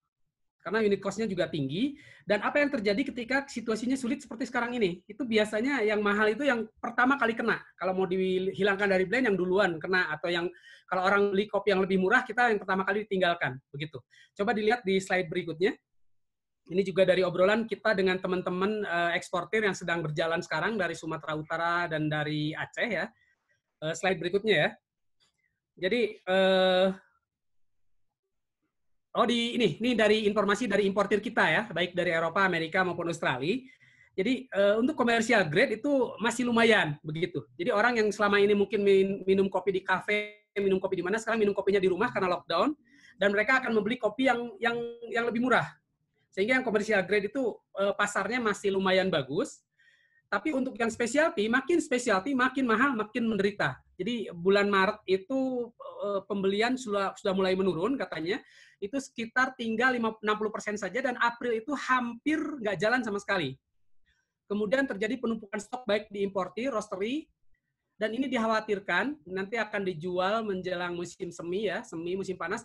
karena unit cost-nya juga tinggi. Dan apa yang terjadi ketika situasinya sulit seperti sekarang ini? Itu biasanya yang mahal itu yang pertama kali kena. Kalau mau dihilangkan dari blend, yang duluan kena. Atau yang kalau orang beli kopi yang lebih murah, kita yang pertama kali ditinggalkan. Begitu. Coba dilihat di slide berikutnya. Ini juga dari obrolan kita dengan teman-teman eksportir yang sedang berjalan sekarang dari Sumatera Utara dan dari Aceh ya. Slide berikutnya ya. Jadi ini dari informasi dari importir kita ya, baik dari Eropa, Amerika maupun Australia. Jadi untuk komersial grade itu masih lumayan begitu. Jadi orang yang selama ini mungkin minum kopi di kafe, minum kopi di mana, sekarang minum kopinya di rumah karena lockdown, dan mereka akan membeli kopi yang lebih murah. Sehingga yang komersial grade itu pasarnya masih lumayan bagus. Tapi untuk yang specialty makin mahal, makin menderita. Jadi bulan Maret itu pembelian sudah mulai menurun katanya. Itu sekitar tinggal 60% saja, dan April itu hampir nggak jalan sama sekali. Kemudian terjadi penumpukan stok baik di importir, roastery, dan ini dikhawatirkan nanti akan dijual menjelang musim semi ya, musim panas.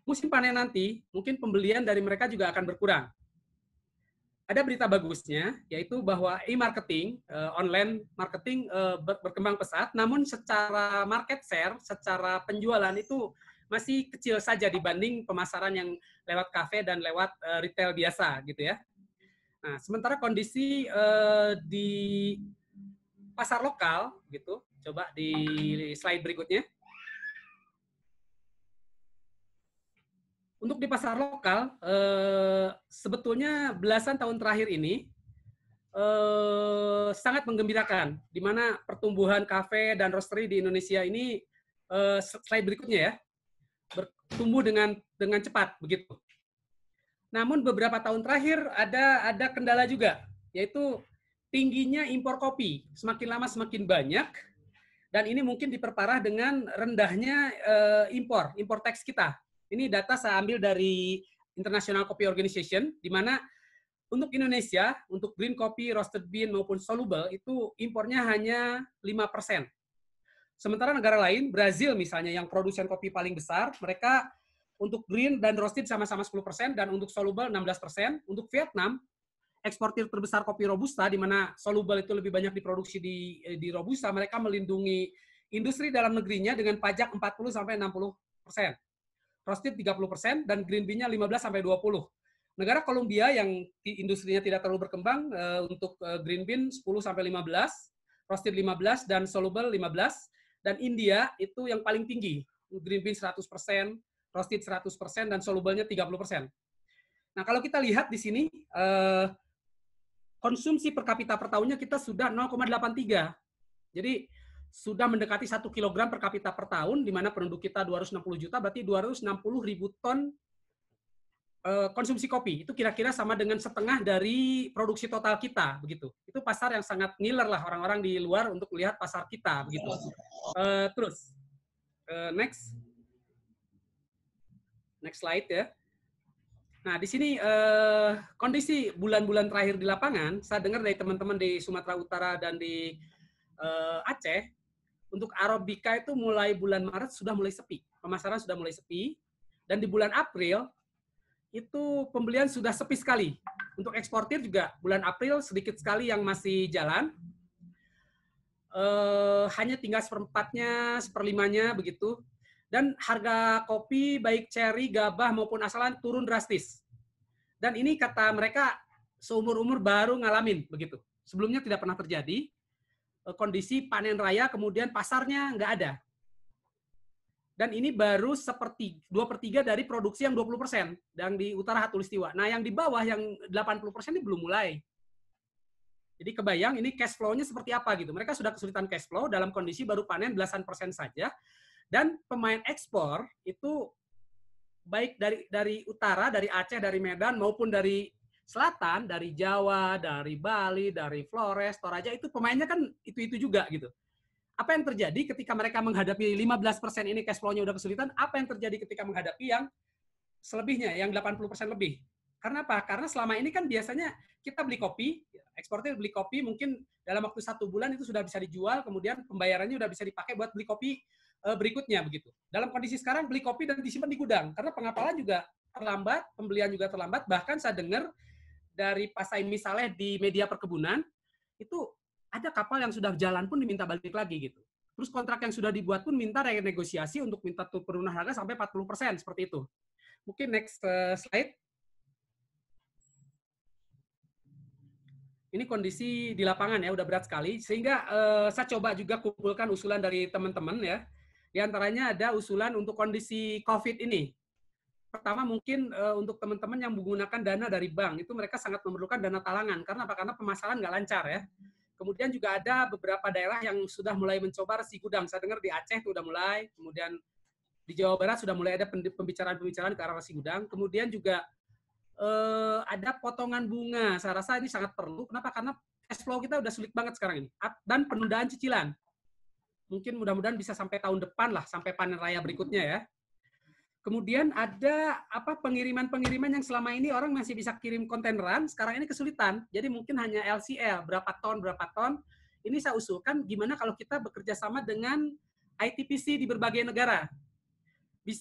Musim panen nanti, mungkin pembelian dari mereka juga akan berkurang. Ada berita bagusnya, yaitu bahwa e-marketing, online marketing berkembang pesat, namun secara market share, secara penjualan itu masih kecil saja dibanding pemasaran yang lewat kafe dan lewat retail biasa gitu ya. Nah, sementara kondisi di pasar lokal gitu, coba di slide berikutnya. Untuk di pasar lokal, sebetulnya belasan tahun terakhir ini sangat menggembirakan, di mana pertumbuhan kafe dan roastery di Indonesia ini, slide berikutnya ya, bertumbuh dengan cepat begitu. Namun beberapa tahun terakhir ada kendala juga, yaitu tingginya impor kopi. Semakin lama semakin banyak, dan ini mungkin diperparah dengan rendahnya impor teks kita. Ini data saya ambil dari International Coffee Organization, di mana untuk Indonesia, untuk green coffee, roasted bean maupun soluble, itu impornya hanya 5%. Sementara negara lain, Brazil misalnya, yang produsen kopi paling besar, mereka untuk green dan roasted sama-sama 10%, dan untuk soluble 16%. Untuk Vietnam, eksportir terbesar kopi Robusta, di mana soluble itu lebih banyak diproduksi di Robusta, mereka melindungi industri dalam negerinya dengan pajak 40-60%. Roasted 30%, dan green bean-nya 15-20%. Negara Kolombia yang industrinya tidak terlalu berkembang, untuk green bean 10-15%, roasted 15%, dan soluble 15%. Dan India itu yang paling tinggi, green bean 100%, roasted 100%, dan soluble-nya 30%. Nah, kalau kita lihat di sini, konsumsi per kapita per tahunnya kita sudah 0,83. Jadi, sudah mendekati 1 kg per kapita per tahun, di mana penduduk kita 260 juta, berarti 260 ribu ton konsumsi kopi. Itu kira-kira sama dengan setengah dari produksi total kita, begitu. Itu pasar yang sangat ngiler lah orang-orang di luar untuk melihat pasar kita, begitu. Terus, next slide ya. Nah, di sini kondisi bulan-bulan terakhir di lapangan, saya dengar dari teman-teman di Sumatera Utara dan di Aceh, untuk Arabica itu mulai bulan Maret sudah mulai sepi. Pemasaran sudah mulai sepi. Dan di bulan April, itu pembelian sudah sepi sekali. Untuk eksportir juga bulan April sedikit sekali yang masih jalan. Hanya tinggal seperempatnya, seperlimanya begitu. Dan harga kopi baik cherry, gabah maupun asalan turun drastis. Dan ini kata mereka seumur-umur baru ngalamin begitu. Sebelumnya tidak pernah terjadi. Kondisi panen raya kemudian pasarnya nggak ada. Dan ini baru 2/3 dari produksi yang 20%, yang di utara Khatulistiwa. Nah, yang di bawah yang 80% ini belum mulai. Jadi kebayang ini cash flow-nya seperti apa gitu. Mereka sudah kesulitan cash flow dalam kondisi baru panen belasan persen saja. Dan pemain ekspor itu baik dari utara, dari Aceh, dari Medan maupun dari selatan, dari Jawa, dari Bali, dari Flores, Toraja, itu pemainnya kan itu juga gitu. Apa yang terjadi ketika mereka menghadapi 15% ini cash flow-nya udah kesulitan? Apa yang terjadi ketika menghadapi yang selebihnya, yang 80% lebih? Karena apa? Karena selama ini kan biasanya kita beli kopi, eksportir beli kopi, mungkin dalam waktu 1 bulan itu sudah bisa dijual, kemudian pembayarannya udah bisa dipakai buat beli kopi berikutnya begitu. Dalam kondisi sekarang beli kopi dan disimpan di gudang, karena pengapalan juga terlambat, pembelian juga terlambat. Bahkan saya dengar dari Pak Saimi Saleh di media perkebunan, itu ada kapal yang sudah jalan pun diminta balik lagi gitu. Terus kontrak yang sudah dibuat pun minta renegosiasi untuk minta penurunan harga sampai 40%, seperti itu. Mungkin next slide. Ini kondisi di lapangan ya, udah berat sekali. Sehingga saya coba juga kumpulkan usulan dari teman-teman ya. Di antaranya ada usulan untuk kondisi COVID ini. Pertama mungkin untuk teman-teman yang menggunakan dana dari bank, itu mereka sangat memerlukan dana talangan. Karena apa? Karena pemasaran nggak lancar ya. Kemudian juga ada beberapa daerah yang sudah mulai mencoba resi gudang. Saya dengar di Aceh itu udah mulai. Kemudian di Jawa Barat sudah mulai ada pembicaraan-pembicaraan ke arah resi gudang. Kemudian juga ada potongan bunga. Saya rasa ini sangat perlu. Kenapa? Karena cash flow kita udah sulit banget sekarang ini. Dan penundaan cicilan. Mungkin mudah-mudahan bisa sampai tahun depan lah, sampai panen raya berikutnya ya. Kemudian ada pengiriman-pengiriman yang selama ini orang masih bisa kirim kontaineran, sekarang ini kesulitan. Jadi mungkin hanya LCL, berapa ton. Ini saya usulkan gimana kalau kita bekerja sama dengan ITPC di berbagai negara.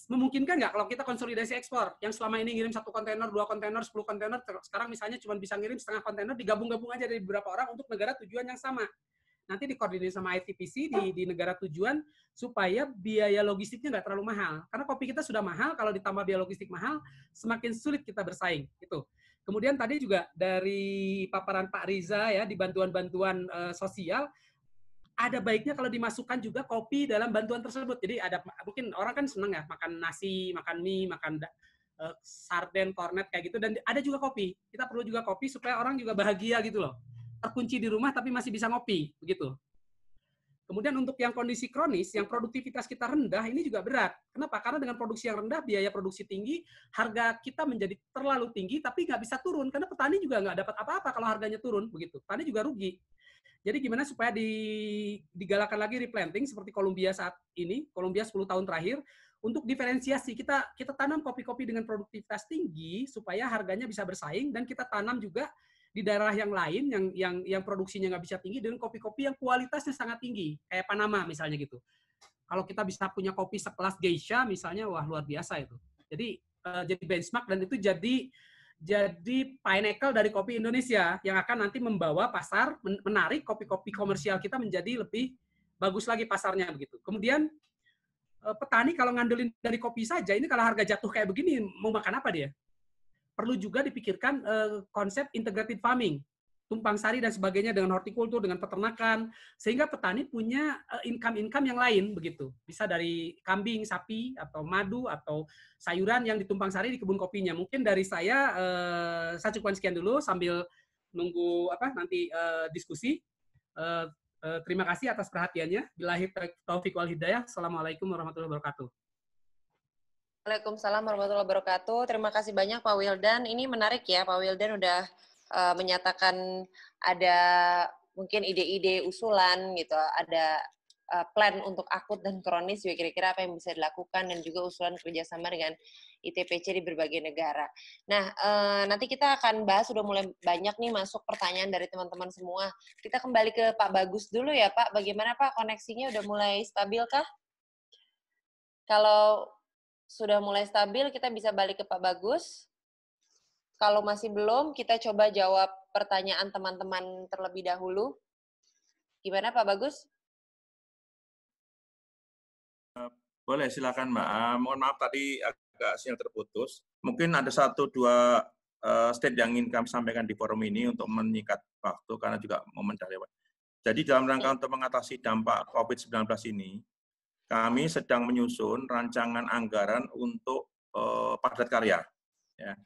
Memungkinkan nggak kalau kita konsolidasi ekspor, yang selama ini ngirim 1 kontainer, 2 kontainer, 10 kontainer, sekarang misalnya cuma bisa ngirim setengah kontainer, digabung-gabung aja dari beberapa orang untuk negara tujuan yang sama. Nanti dikoordinasi sama ITPC di negara tujuan supaya biaya logistiknya nggak terlalu mahal. Karena kopi kita sudah mahal, kalau ditambah biaya logistik mahal, semakin sulit kita bersaing. Gitu. Kemudian tadi juga dari paparan Pak Riza ya di bantuan-bantuan sosial, ada baiknya kalau dimasukkan juga kopi dalam bantuan tersebut. Jadi ada mungkin orang kan seneng ya makan nasi, makan mie, makan sarden, kornet kayak gitu, dan ada juga kopi. Kita perlu juga kopi supaya orang juga bahagia gitu loh. Terkunci di rumah tapi masih bisa ngopi begitu. Kemudian untuk yang kondisi kronis, yang produktivitas kita rendah, ini juga berat. Kenapa? Karena dengan produksi yang rendah, biaya produksi tinggi, harga kita menjadi terlalu tinggi, tapi nggak bisa turun. Karena petani juga nggak dapat apa-apa kalau harganya turun. Begitu. Petani juga rugi. Jadi gimana supaya digalakan lagi replanting seperti Kolombia saat ini, Kolombia 10 tahun terakhir, untuk diferensiasi. Kita tanam kopi-kopi dengan produktivitas tinggi, supaya harganya bisa bersaing, dan kita tanam juga di daerah yang lain yang produksinya nggak bisa tinggi dengan kopi-kopi yang kualitasnya sangat tinggi, kayak Panama misalnya gitu. Kalau kita bisa punya kopi sekelas Geisha misalnya, wah luar biasa itu. Jadi benchmark, dan itu jadi pinnacle dari kopi Indonesia yang akan nanti membawa pasar, menarik kopi-kopi komersial kita menjadi lebih bagus lagi pasarnya begitu. Kemudian petani kalau ngandelin dari kopi saja, ini kalau harga jatuh kayak begini mau makan apa dia? Perlu juga dipikirkan konsep integrated farming, tumpang sari dan sebagainya, dengan hortikultur, dengan peternakan, sehingga petani punya income yang lain begitu. Bisa dari kambing, sapi, atau madu, atau sayuran yang ditumpang sari di kebun kopinya. Mungkin dari saya cukupkan sekian dulu sambil nunggu nanti diskusi. Terima kasih atas perhatiannya. Billahi taufiq wal hidayah. Assalamualaikum warahmatullahi wabarakatuh. Waalaikumsalam warahmatullahi wabarakatuh. Terima kasih banyak Pak Wildan. Ini menarik ya, Pak Wildan udah menyatakan ada mungkin ide-ide usulan gitu, ada plan untuk akut dan kronis, juga kira-kira apa yang bisa dilakukan, dan juga usulan kerjasama dengan ITPC di berbagai negara. Nah, nanti kita akan bahas, sudah mulai banyak nih masuk pertanyaan dari teman-teman semua. Kita kembali ke Pak Bagus dulu ya Pak, bagaimana Pak koneksinya, udah mulai stabil kah? Kalau sudah mulai stabil, kita bisa balik ke Pak Bagus. Kalau masih belum, kita coba jawab pertanyaan teman-teman terlebih dahulu. Gimana Pak Bagus? Boleh, silakan Mbak. Mohon maaf tadi agak sinyal terputus. Mungkin ada 1-2 state yang ingin kami sampaikan di forum ini untuk menyikat waktu, karena juga momen dah lewat. Jadi dalam rangka untuk mengatasi dampak COVID-19 ini, kami sedang menyusun rancangan anggaran untuk padat karya. Ya.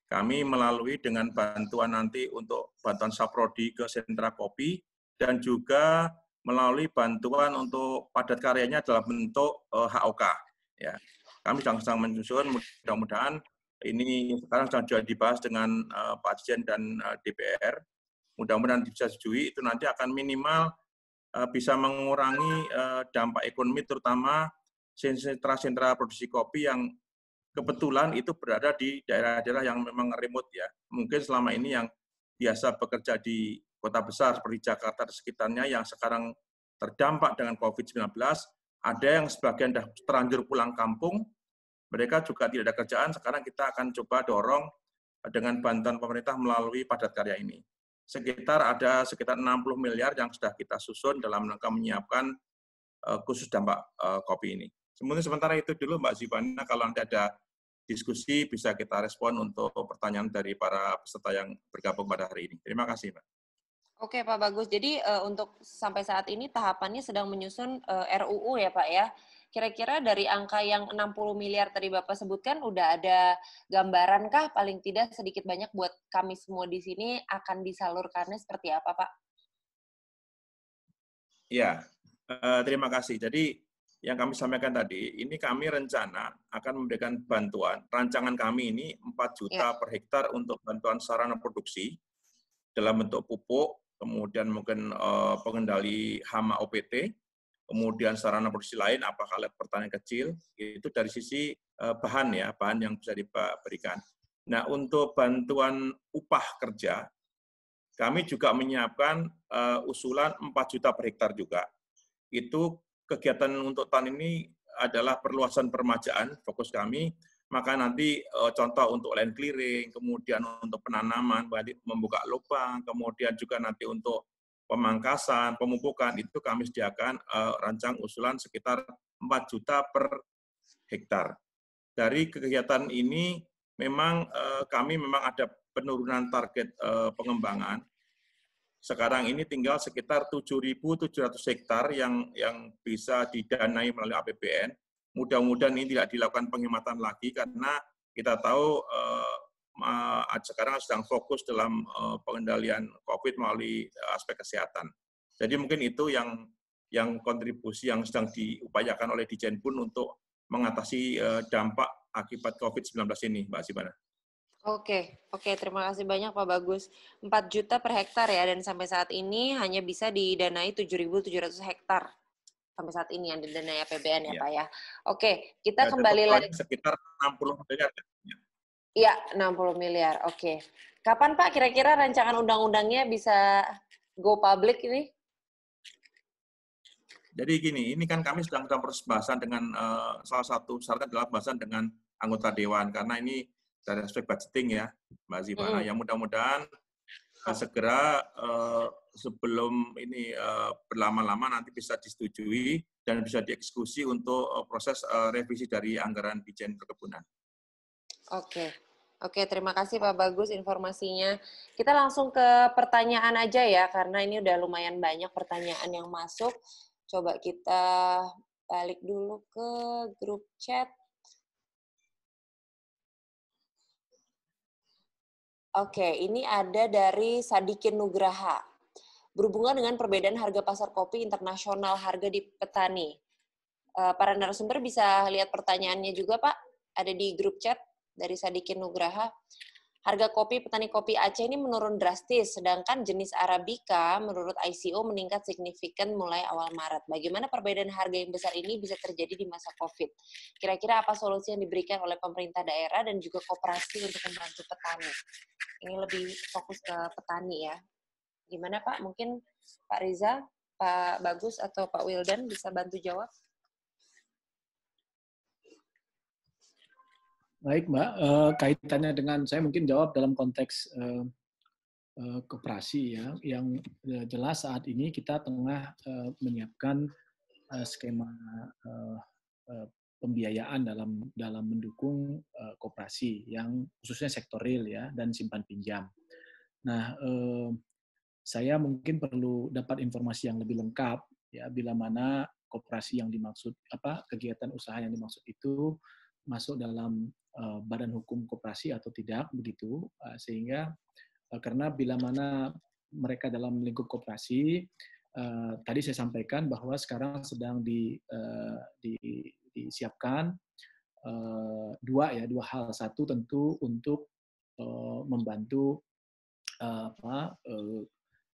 Kami melalui dengan bantuan nanti untuk bantuan saprodi ke sentra kopi, dan juga melalui bantuan untuk padat karyanya dalam bentuk HOK. Ya. Kami sedang menyusun, mudah-mudahan ini sekarang sedang dibahas dengan Pak Dirjen dan DPR. Mudah-mudahan bisa disetujui, itu nanti akan minimal bisa mengurangi dampak ekonomi, terutama sentra-sentra produksi kopi yang kebetulan itu berada di daerah-daerah yang memang remote ya. Mungkin selama ini yang biasa bekerja di kota besar seperti Jakarta dan sekitarnya yang sekarang terdampak dengan COVID-19, ada yang sebagian sudah terlanjur pulang kampung, mereka juga tidak ada kerjaan, sekarang kita akan coba dorong dengan bantuan pemerintah melalui padat karya ini. Ada sekitar 60 miliar yang sudah kita susun dalam rangka menyiapkan khusus dampak kopi ini. Sementara itu dulu Mbak Zivana, kalau nanti ada diskusi bisa kita respon untuk pertanyaan dari para peserta yang bergabung pada hari ini. Terima kasih Mbak. Oke Pak Bagus, jadi untuk sampai saat ini tahapannya sedang menyusun RUU ya Pak ya. Kira-kira dari angka yang 60 miliar tadi Bapak sebutkan, udah ada gambaran kah paling tidak sedikit banyak buat kami semua di sini akan disalurkannya seperti apa Pak? Ya, terima kasih. Jadi yang kami sampaikan tadi, ini kami rencana akan memberikan bantuan, rancangan kami ini 4 juta per hektar untuk bantuan sarana produksi dalam bentuk pupuk, kemudian mungkin pengendali hama OPT, kemudian sarana produksi lain, apakah alat pertanian kecil, itu dari sisi bahan yang bisa diberikan. Nah, untuk bantuan upah kerja, kami juga menyiapkan usulan 4 juta per hektar juga. Itu kegiatan untuk tahun ini adalah perluasan permajaan, fokus kami, maka nanti contoh untuk land clearing, kemudian untuk penanaman, membuka lubang, kemudian juga nanti untuk pemangkasan, pemupukan, itu kami sediakan rancang usulan sekitar 4 juta per hektar. Dari kegiatan ini memang kami memang ada penurunan target pengembangan. Sekarang ini tinggal sekitar 7.700 hektar yang bisa didanai melalui APBN. Mudah-mudahan ini tidak dilakukan penghematan lagi karena kita tahu sekarang sedang fokus dalam pengendalian COVID melalui aspek kesehatan. Jadi mungkin itu yang yang kontribusi yang sedang diupayakan oleh Dijenpun untuk mengatasi dampak akibat COVID-19 ini, Mbak Sibana. Oke, terima kasih banyak Pak Bagus. 4 juta per hektar ya, dan sampai saat ini hanya bisa didanai 7.700 hektar. Sampai saat ini yang didanai APBN ya, Pak ya. Oke, kita kembali lagi. Sekitar 60 miliar. Iya, 60 miliar. Oke. Kapan Pak kira-kira rancangan undang-undangnya bisa go public ini? Jadi gini, ini kan kami sedang proses bahasan dengan salah satu syaratnya adalah bahasan dengan anggota dewan, karena ini dari aspek budgeting ya, Mbak Zivana. Yang mudah-mudahan segera sebelum ini berlama-lama nanti bisa disetujui dan bisa dieksekusi untuk proses revisi dari anggaran Dijen Perkebunan. Oke, terima kasih Pak Bagus informasinya. Kita langsung ke pertanyaan aja ya, karena ini udah lumayan banyak pertanyaan yang masuk. Coba kita balik dulu ke grup chat. Oke, ini ada dari Sadikin Nugraha. Berhubungan dengan perbedaan harga pasar kopi internasional harga di petani. Para narasumber bisa lihat pertanyaannya juga, Pak. Ada di grup chat dari Sadikin Nugraha. Harga kopi petani kopi Aceh ini menurun drastis, sedangkan jenis Arabica menurut ICO meningkat signifikan mulai awal Maret. Bagaimana perbedaan harga yang besar ini bisa terjadi di masa COVID? Kira-kira apa solusi yang diberikan oleh pemerintah daerah dan juga koperasi untuk membantu petani? Ini lebih fokus ke petani ya. Gimana Pak? Mungkin Pak Riza, Pak Bagus, atau Pak Wildan bisa bantu jawab? Baik, Mbak. Kaitannya dengan, saya mungkin jawab dalam konteks koperasi ya. Yang jelas saat ini kita tengah menyiapkan skema pembiayaan dalam mendukung koperasi yang khususnya sektor real ya dan simpan pinjam. Nah, saya mungkin perlu dapat informasi yang lebih lengkap ya bila mana koperasi yang dimaksud kegiatan usaha yang dimaksud itu masuk dalam badan hukum koperasi atau tidak begitu, sehingga karena bila mana mereka dalam lingkup koperasi, tadi saya sampaikan bahwa sekarang sedang disiapkan dua hal. Satu tentu untuk membantu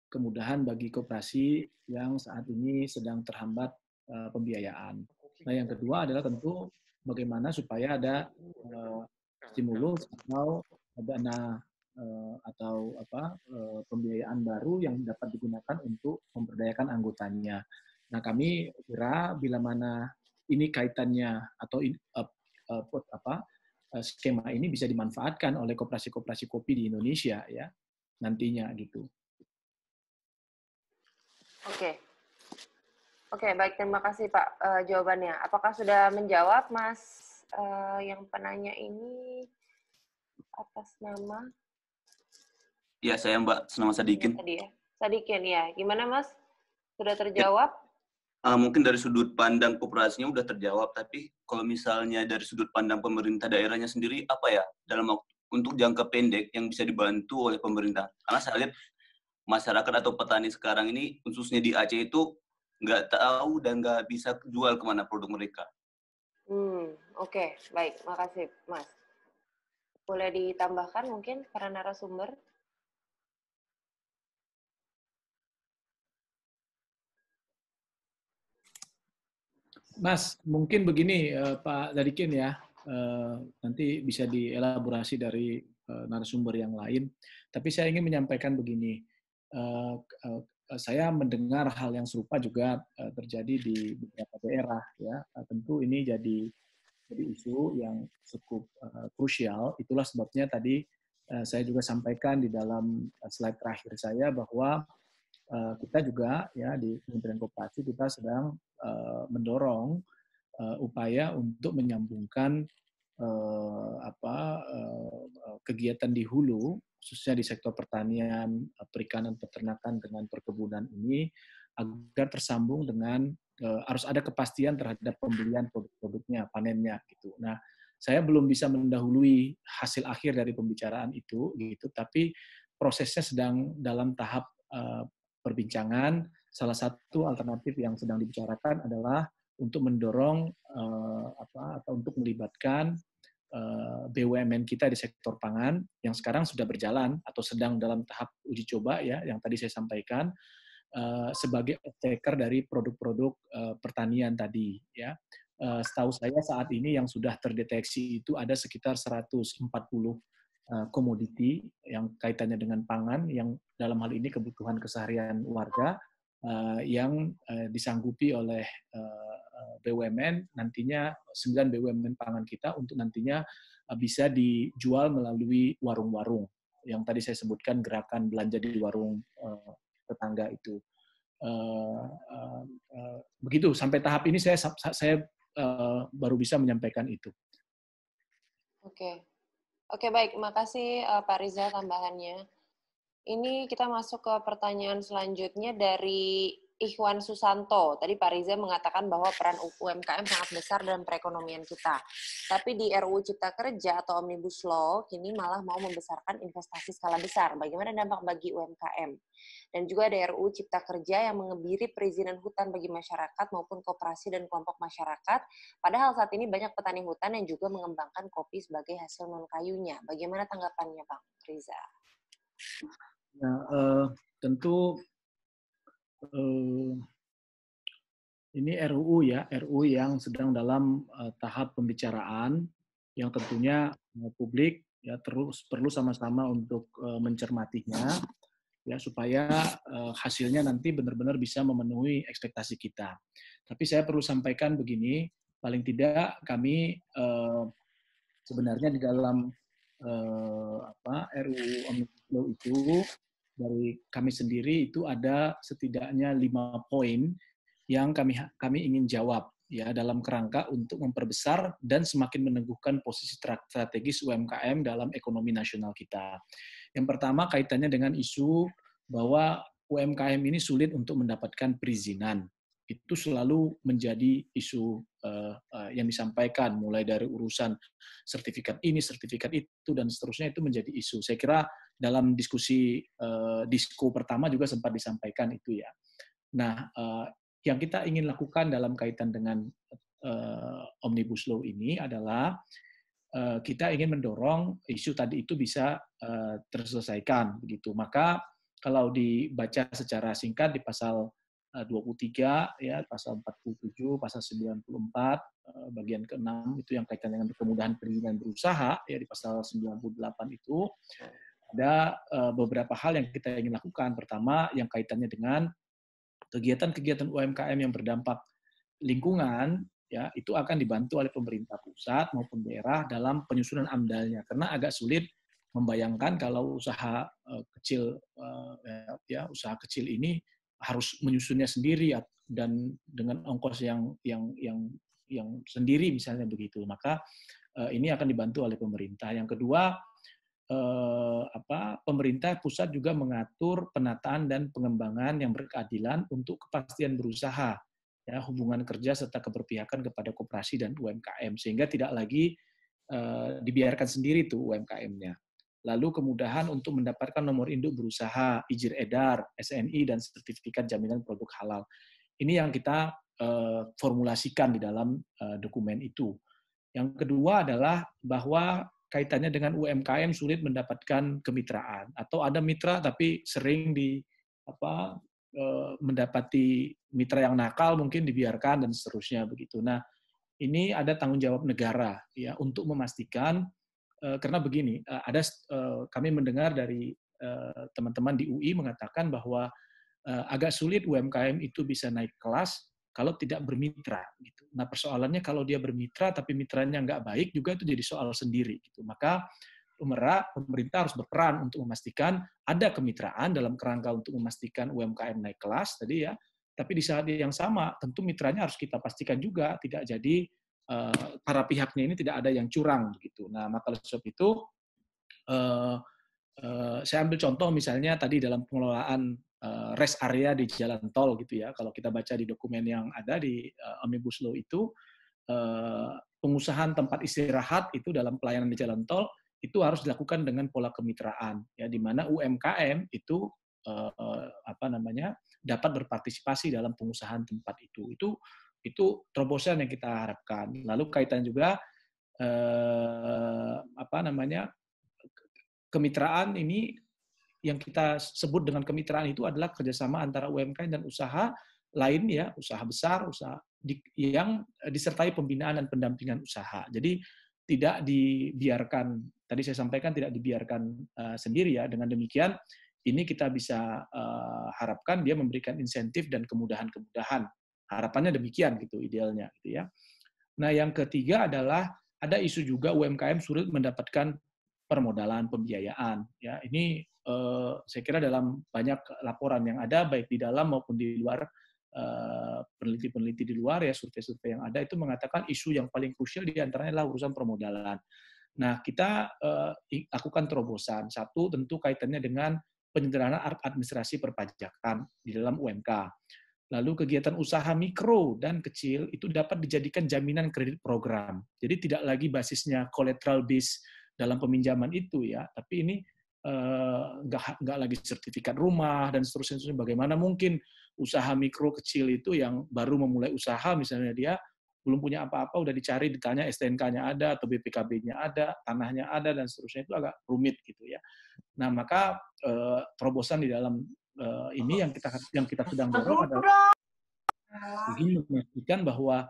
kemudahan bagi koperasi yang saat ini sedang terhambat pembiayaan. Nah, yang kedua adalah tentu bagaimana supaya ada stimulus atau dana atau pembiayaan baru yang dapat digunakan untuk memberdayakan anggotanya. Nah, kami kira bila mana ini kaitannya atau skema ini bisa dimanfaatkan oleh koperasi-koperasi kopi di Indonesia ya nantinya gitu. Oke, baik, terima kasih Pak jawabannya. Apakah sudah menjawab Mas yang penanya ini atas nama? Ya, saya Mbak, nama Sadikin. Tadi ya. Sadikin ya. Gimana Mas? Sudah terjawab? Mungkin dari sudut pandang koperasinya udah terjawab, tapi kalau misalnya dari sudut pandang pemerintah daerahnya sendiri apa ya dalam waktu untuk jangka pendek yang bisa dibantu oleh pemerintah? Karena saya lihat masyarakat atau petani sekarang ini khususnya di Aceh itu nggak tahu dan nggak bisa jual kemana produk mereka. Oke, baik, makasih Mas. Boleh ditambahkan mungkin para narasumber? Mas, mungkin begini Pak Sadikin ya, nanti bisa dielaborasi dari narasumber yang lain. Tapi saya ingin menyampaikan begini, saya mendengar hal yang serupa juga terjadi di beberapa daerah ya. Tentu ini jadi isu yang cukup krusial. Itulah sebabnya tadi saya juga sampaikan di dalam slide terakhir saya bahwa kita juga ya di Kementerian Koperasi kita sedang mendorong upaya untuk menyambungkan kegiatan di hulu khususnya di sektor pertanian, perikanan, peternakan dengan perkebunan ini agar tersambung dengan harus ada kepastian terhadap pembelian produk-produknya, panennya gitu. Nah, saya belum bisa mendahului hasil akhir dari pembicaraan itu gitu, tapi prosesnya sedang dalam tahap perbincangan salah satu alternatif yang sedang dibicarakan adalah untuk mendorong atau untuk melibatkan BUMN kita di sektor pangan yang sekarang sudah berjalan atau sedang dalam tahap uji coba ya, yang tadi saya sampaikan, sebagai off-taker dari produk-produk pertanian tadi ya. Setahu saya saat ini yang sudah terdeteksi itu ada sekitar 140 komoditi yang kaitannya dengan pangan, yang dalam hal ini kebutuhan keseharian warga yang disanggupi oleh BUMN, nantinya 9 BUMN pangan kita untuk nantinya bisa dijual melalui warung-warung yang tadi saya sebutkan, gerakan belanja di warung tetangga itu. Begitu, sampai tahap ini saya baru bisa menyampaikan itu. Oke, baik. Makasih Pak Riza tambahannya. Ini kita masuk ke pertanyaan selanjutnya dari Ikhwan Susanto. Tadi Pak Riza mengatakan bahwa peran UMKM sangat besar dalam perekonomian kita. Tapi di RUU Cipta Kerja atau Omnibus Law kini malah mau membesarkan investasi skala besar. Bagaimana dampak bagi UMKM? Dan juga ada RUU Cipta Kerja yang mengebiri perizinan hutan bagi masyarakat maupun koperasi dan kelompok masyarakat. Padahal saat ini banyak petani hutan yang juga mengembangkan kopi sebagai hasil non-kayunya. Bagaimana tanggapannya, Bang Riza? Nah, tentu ini RUU ya, RUU yang sedang dalam tahap pembicaraan yang tentunya publik ya terus perlu sama-sama untuk mencermatinya ya supaya hasilnya nanti benar-benar bisa memenuhi ekspektasi kita. Tapi saya perlu sampaikan begini, paling tidak kami sebenarnya di dalam RUU Omnibus Law itu dari kami sendiri itu ada setidaknya 5 poin yang kami ingin jawab ya dalam kerangka untuk memperbesar dan semakin meneguhkan posisi strategis UMKM dalam ekonomi nasional kita. Yang pertama kaitannya dengan isu bahwa UMKM ini sulit untuk mendapatkan perizinan. Itu selalu menjadi isu yang disampaikan, mulai dari urusan sertifikat ini, sertifikat itu, dan seterusnya itu menjadi isu. Saya kira dalam diskusi disko pertama juga sempat disampaikan itu ya. Nah, yang kita ingin lakukan dalam kaitan dengan Omnibus Law ini adalah kita ingin mendorong isu tadi itu bisa terselesaikan begitu. Maka kalau dibaca secara singkat di pasal 23 ya, pasal 47, pasal 94 bagian ke-6 itu yang kaitan dengan kemudahan perizinan berusaha ya, di pasal 98 itu ada beberapa hal yang kita ingin lakukan. Pertama yang kaitannya dengan kegiatan-kegiatan UMKM yang berdampak lingkungan ya, itu akan dibantu oleh pemerintah pusat maupun daerah dalam penyusunan AMDAL-nya, karena agak sulit membayangkan kalau usaha kecil usaha kecil ini harus menyusunnya sendiri dan dengan ongkos yang sendiri misalnya begitu. Maka ini akan dibantu oleh pemerintah. Yang kedua, pemerintah pusat juga mengatur penataan dan pengembangan yang berkeadilan untuk kepastian berusaha, ya, hubungan kerja serta keberpihakan kepada koperasi dan UMKM, sehingga tidak lagi dibiarkan sendiri tuh UMKM-nya. Lalu kemudahan untuk mendapatkan nomor induk berusaha, izin edar, SNI, dan sertifikat jaminan produk halal. Ini yang kita formulasikan di dalam dokumen itu. Yang kedua adalah bahwa kaitannya dengan UMKM sulit mendapatkan kemitraan, atau ada mitra tapi sering mendapati mitra yang nakal mungkin dibiarkan dan seterusnya begitu. Nah, ini ada tanggung jawab negara ya untuk memastikan. Karena begini, kami mendengar dari teman-teman di UI mengatakan bahwa agak sulit UMKM itu bisa naik kelas kalau tidak bermitra. Gitu. Nah, persoalannya kalau dia bermitra tapi mitranya nggak baik juga itu jadi soal sendiri. Gitu. Maka pemerintah harus berperan untuk memastikan ada kemitraan dalam kerangka untuk memastikan UMKM naik kelas tadi ya. Tapi di saat yang sama tentu mitranya harus kita pastikan juga tidak jadi para pihaknya ini tidak ada yang curang gitu. Nah, maka oleh sebab itu saya ambil contoh misalnya tadi dalam pengelolaan rest area di jalan tol gitu ya. Kalau kita baca di dokumen yang ada di Omnibus Law itu, pengusahaan tempat istirahat itu dalam pelayanan di jalan tol itu harus dilakukan dengan pola kemitraan ya, di mana UMKM itu dapat berpartisipasi dalam pengusahaan tempat itu. Itu terobosan yang kita harapkan. Lalu kaitan juga kemitraan ini, yang kita sebut dengan kemitraan itu adalah kerjasama antara UMKM dan usaha lain, ya, usaha besar, usaha yang disertai pembinaan dan pendampingan usaha. Jadi tidak dibiarkan, tadi saya sampaikan tidak dibiarkan sendiri, ya. Dengan demikian ini kita bisa harapkan dia memberikan insentif dan kemudahan-kemudahan. Harapannya demikian gitu idealnya, gitu ya. Nah, yang ketiga adalah ada isu juga UMKM sulit mendapatkan permodalan, pembiayaan. Ya, ini saya kira dalam banyak laporan yang ada, baik di dalam maupun di luar, peneliti-peneliti di luar, ya, survei-survei yang ada itu mengatakan isu yang paling krusial di antaranya adalah urusan permodalan. Nah, kita lakukan terobosan. Satu, tentu kaitannya dengan penyederhanaan administrasi perpajakan di dalam UMK. Lalu kegiatan usaha mikro dan kecil itu dapat dijadikan jaminan kredit program. Jadi tidak lagi basisnya collateral base dalam peminjaman itu, ya, tapi ini nggak lagi sertifikat rumah dan seterusnya. Bagaimana mungkin usaha mikro kecil itu yang baru memulai usaha, misalnya dia belum punya apa-apa, udah dicari, ditanya STNK-nya ada atau BPKB-nya ada, tanahnya ada dan seterusnya, itu agak rumit gitu, ya. Nah, maka terobosan di dalam ini yang kita sedang dorong adalah ingin memastikan bahwa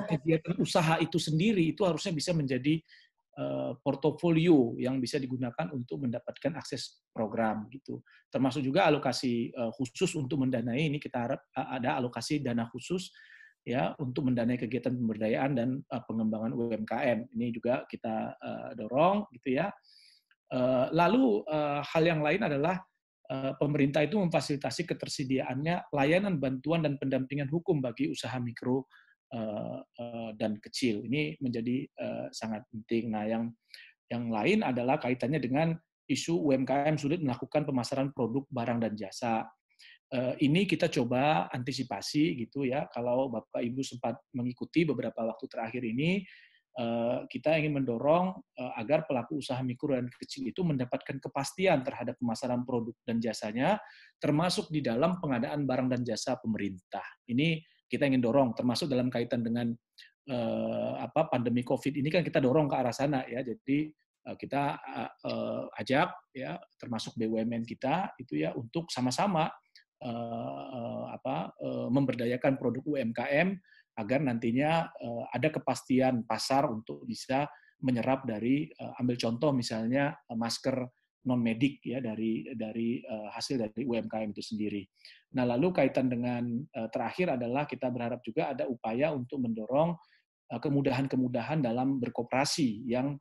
kegiatan usaha itu sendiri itu harusnya bisa menjadi portofolio yang bisa digunakan untuk mendapatkan akses program gitu. Termasuk juga alokasi khusus untuk mendanai, ini kita harap ada alokasi dana khusus, ya, untuk mendanai kegiatan pemberdayaan dan pengembangan UMKM. Ini juga kita dorong gitu, ya. Lalu hal yang lain adalah pemerintah itu memfasilitasi ketersediaannya layanan bantuan dan pendampingan hukum bagi usaha mikro dan kecil. Ini menjadi sangat penting. Nah, yang lain adalah kaitannya dengan isu UMKM sulit melakukan pemasaran produk, barang, dan jasa. Ini kita coba antisipasi gitu, ya. Kalau Bapak Ibu sempat mengikuti beberapa waktu terakhir ini, kita ingin mendorong agar pelaku usaha mikro dan kecil itu mendapatkan kepastian terhadap pemasaran produk dan jasanya, termasuk di dalam pengadaan barang dan jasa pemerintah. Ini kita ingin dorong, termasuk dalam kaitan dengan pandemi COVID ini kan kita dorong ke arah sana, ya. Jadi kita ajak, ya, termasuk BUMN kita itu, ya, untuk sama-sama memberdayakan produk UMKM agar nantinya ada kepastian pasar untuk bisa menyerap dari, ambil contoh misalnya masker non-medik, ya, dari hasil dari UMKM itu sendiri. Nah, lalu kaitan dengan terakhir adalah kita berharap juga ada upaya untuk mendorong kemudahan-kemudahan dalam berkoperasi yang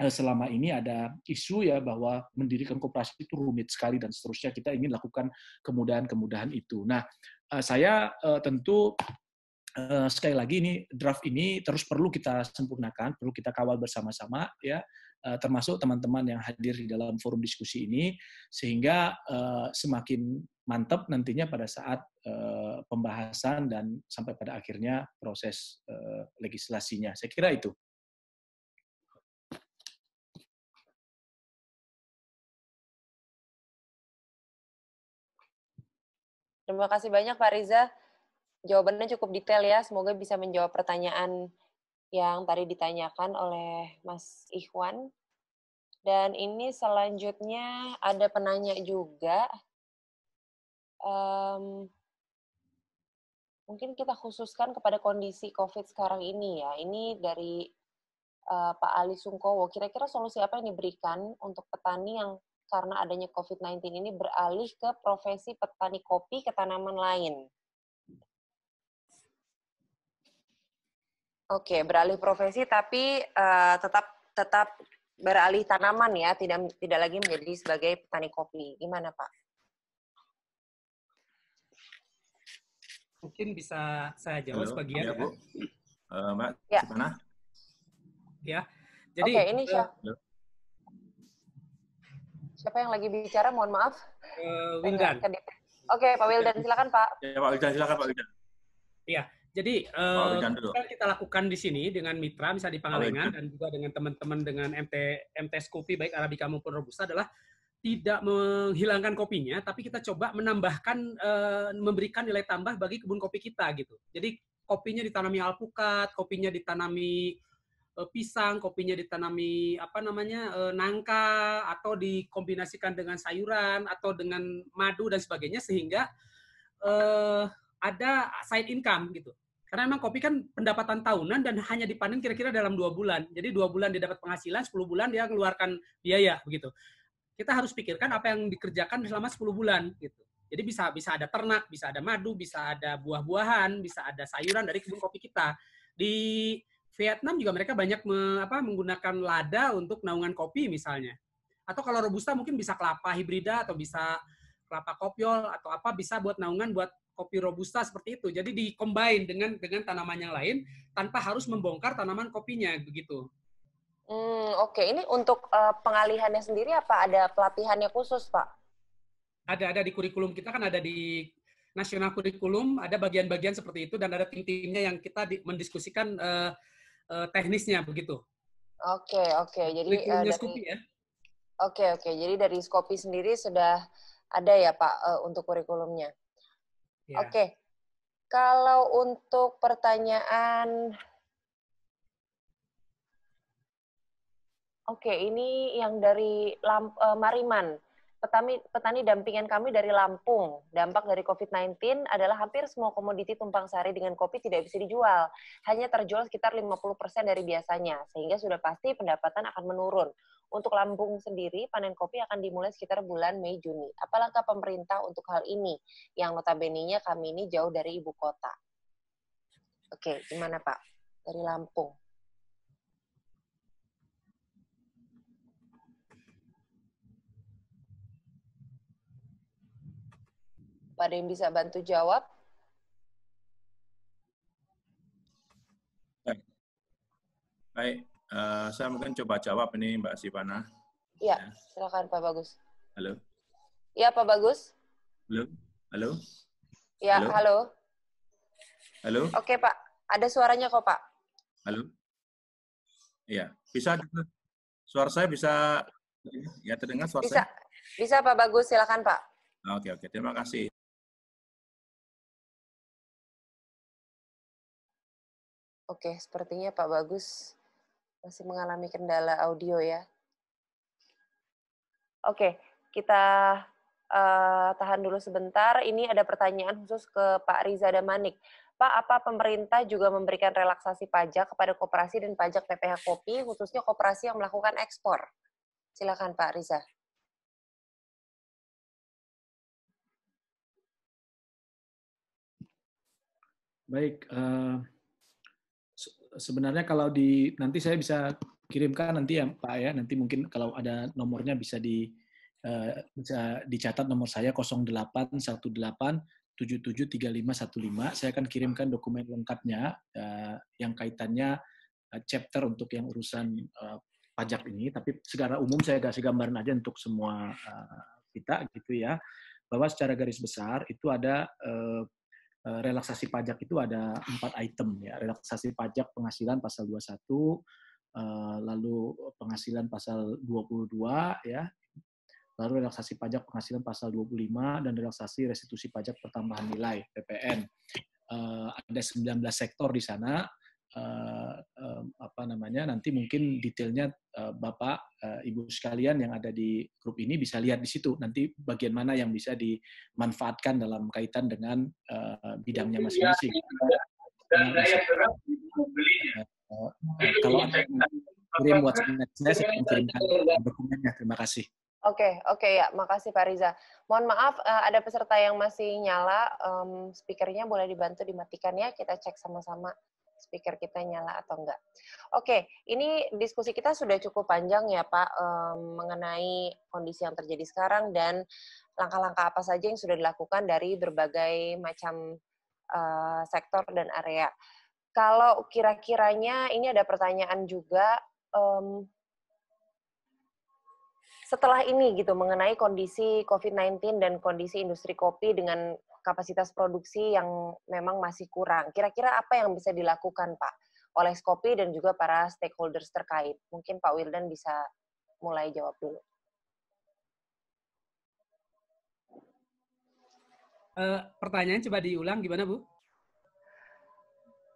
selama ini ada isu, ya, bahwa mendirikan koperasi itu rumit sekali dan seterusnya. Kita ingin lakukan kemudahan-kemudahan itu. Nah, saya tentu sekali lagi ini draft ini terus perlu kita sempurnakan, perlu kita kawal bersama-sama, ya, termasuk teman-teman yang hadir di dalam forum diskusi ini, sehingga semakin mantap nantinya pada saat pembahasan dan sampai pada akhirnya proses legislasinya. Saya kira itu. Terima kasih banyak Pak Riza. Jawabannya cukup detail, ya. Semoga bisa menjawab pertanyaan yang tadi ditanyakan oleh Mas Ikhwan. Dan ini selanjutnya ada penanya juga. Mungkin kita khususkan kepada kondisi COVID sekarang ini, ya. Ini dari Pak Ali Sungkowo. Kira-kira solusi apa yang diberikan untuk petani yang karena adanya COVID-19 ini beralih ke profesi petani kopi ke tanaman lain? Oke, beralih profesi tapi tetap beralih tanaman, ya, tidak lagi menjadi sebagai petani kopi. Gimana, Pak? Mungkin bisa saya jawab sebagian. Ya, Bu. Mbak, ya. Gimana? Ya, jadi. Oke, ini siapa yang lagi bicara? Mohon maaf. Wildan. Oke, Pak Wildan, silakan, Pak. Ya, Pak Wildan, silakan, Pak Wildan. Iya. Jadi yang kita lakukan di sini dengan mitra misalnya di Pangalengan dan juga dengan teman-teman dengan MTS Kopi baik Arabica maupun Robusta adalah tidak menghilangkan kopinya, tapi kita coba menambahkan, memberikan nilai tambah bagi kebun kopi kita gitu. Jadi kopinya ditanami alpukat, kopinya ditanami pisang, kopinya ditanami nangka, atau dikombinasikan dengan sayuran atau dengan madu dan sebagainya, sehingga ada side income gitu. Karena memang kopi kan pendapatan tahunan dan hanya dipanen kira-kira dalam 2 bulan. Jadi 2 bulan dia dapat penghasilan, 10 bulan dia mengeluarkan biaya begitu. Kita harus pikirkan apa yang dikerjakan selama 10 bulan gitu. Jadi bisa ada ternak, bisa ada madu, bisa ada buah-buahan, bisa ada sayuran dari kebun kopi kita. Di Vietnam juga mereka banyak menggunakan lada untuk naungan kopi misalnya. Atau kalau robusta mungkin bisa kelapa hibrida atau bisa kelapa kopiol atau apa, bisa buat naungan buat kopi robusta seperti itu. Jadi di-combine dengan tanaman yang lain tanpa harus membongkar tanaman kopinya begitu. Oke. Ini untuk pengalihannya sendiri apa ada pelatihannya khusus, Pak? Ada di kurikulum kita, kan ada di nasional kurikulum, ada bagian-bagian seperti itu, dan ada tim-timnya yang kita mendiskusikan teknisnya begitu. Oke. Jadi kurikulumnya Skopi ya. Oke. Jadi dari Skopi sendiri sudah ada ya, Pak, untuk kurikulumnya. Ya. Oke. Kalau untuk pertanyaan, ini yang dari Mariman. Petani dampingan kami dari Lampung. Dampak dari COVID-19 adalah hampir semua komoditi tumpang sari dengan kopi tidak bisa dijual. Hanya terjual sekitar 50% dari biasanya, sehingga sudah pasti pendapatan akan menurun. Untuk Lampung sendiri, panen kopi akan dimulai sekitar bulan Mei-Juni. Apa langkah pemerintah untuk hal ini? Yang notabene-nya kami ini jauh dari ibu kota. Oke, gimana Pak? Dari Lampung. Ada yang bisa bantu jawab? Baik. Saya mungkin coba jawab ini Mbak Sivana. Iya, silakan Pak Bagus. Halo. Iya Pak Bagus. Halo. Ya, halo. Halo. Oke Pak, ada suaranya kok Pak. Halo. Iya, bisa. Suara saya bisa ya terdengar suara saya? Bisa Pak Bagus, silakan Pak. Oke, terima kasih. Oke, sepertinya Pak Bagus masih mengalami kendala audio ya. Oke, kita tahan dulu sebentar. Ini ada pertanyaan khusus ke Pak Riza Damanik. Pak, apa pemerintah juga memberikan relaksasi pajak kepada koperasi dan pajak PPH Kopi, khususnya koperasi yang melakukan ekspor? Silakan Pak Riza. Baik, sebenarnya kalau nanti saya bisa kirimkan nanti ya Pak ya, nanti mungkin kalau ada nomornya bisa dicatat nomor saya 0818773515. Saya akan kirimkan dokumen lengkapnya yang kaitannya chapter untuk yang urusan pajak ini, tapi secara umum saya kasih gambaran aja untuk semua kita gitu ya, bahwa secara garis besar itu ada relaksasi pajak itu ada 4 item ya. Relaksasi pajak penghasilan pasal 21, lalu penghasilan pasal 22 ya. Lalu relaksasi pajak penghasilan pasal 25 dan relaksasi restitusi pajak pertambahan nilai PPN. Ada 19 sektor di sana. Nanti mungkin detailnya Bapak, Ibu sekalian yang ada di grup ini bisa lihat di situ nanti bagian mana yang bisa dimanfaatkan dalam kaitan dengan bidangnya masing-masing. Kalau ada yang kirim WhatsApp saya akan kirimkan dokumennya. Terima kasih. Oke ya, makasih Pak Riza. Mohon maaf, ada peserta yang masih nyala, speakernya boleh dibantu dimatikan ya, kita cek sama-sama speaker kita nyala atau enggak. Oke, ini diskusi kita sudah cukup panjang ya Pak, mengenai kondisi yang terjadi sekarang dan langkah-langkah apa saja yang sudah dilakukan dari berbagai macam sektor dan area. Kalau kira-kiranya ini ada pertanyaan juga, setelah ini gitu mengenai kondisi COVID-19 dan kondisi industri kopi dengan kapasitas produksi yang memang masih kurang. Kira-kira apa yang bisa dilakukan Pak oleh Skopi dan juga para stakeholders terkait? Mungkin Pak Wildan bisa mulai jawab dulu. Pertanyaan coba diulang gimana, Bu?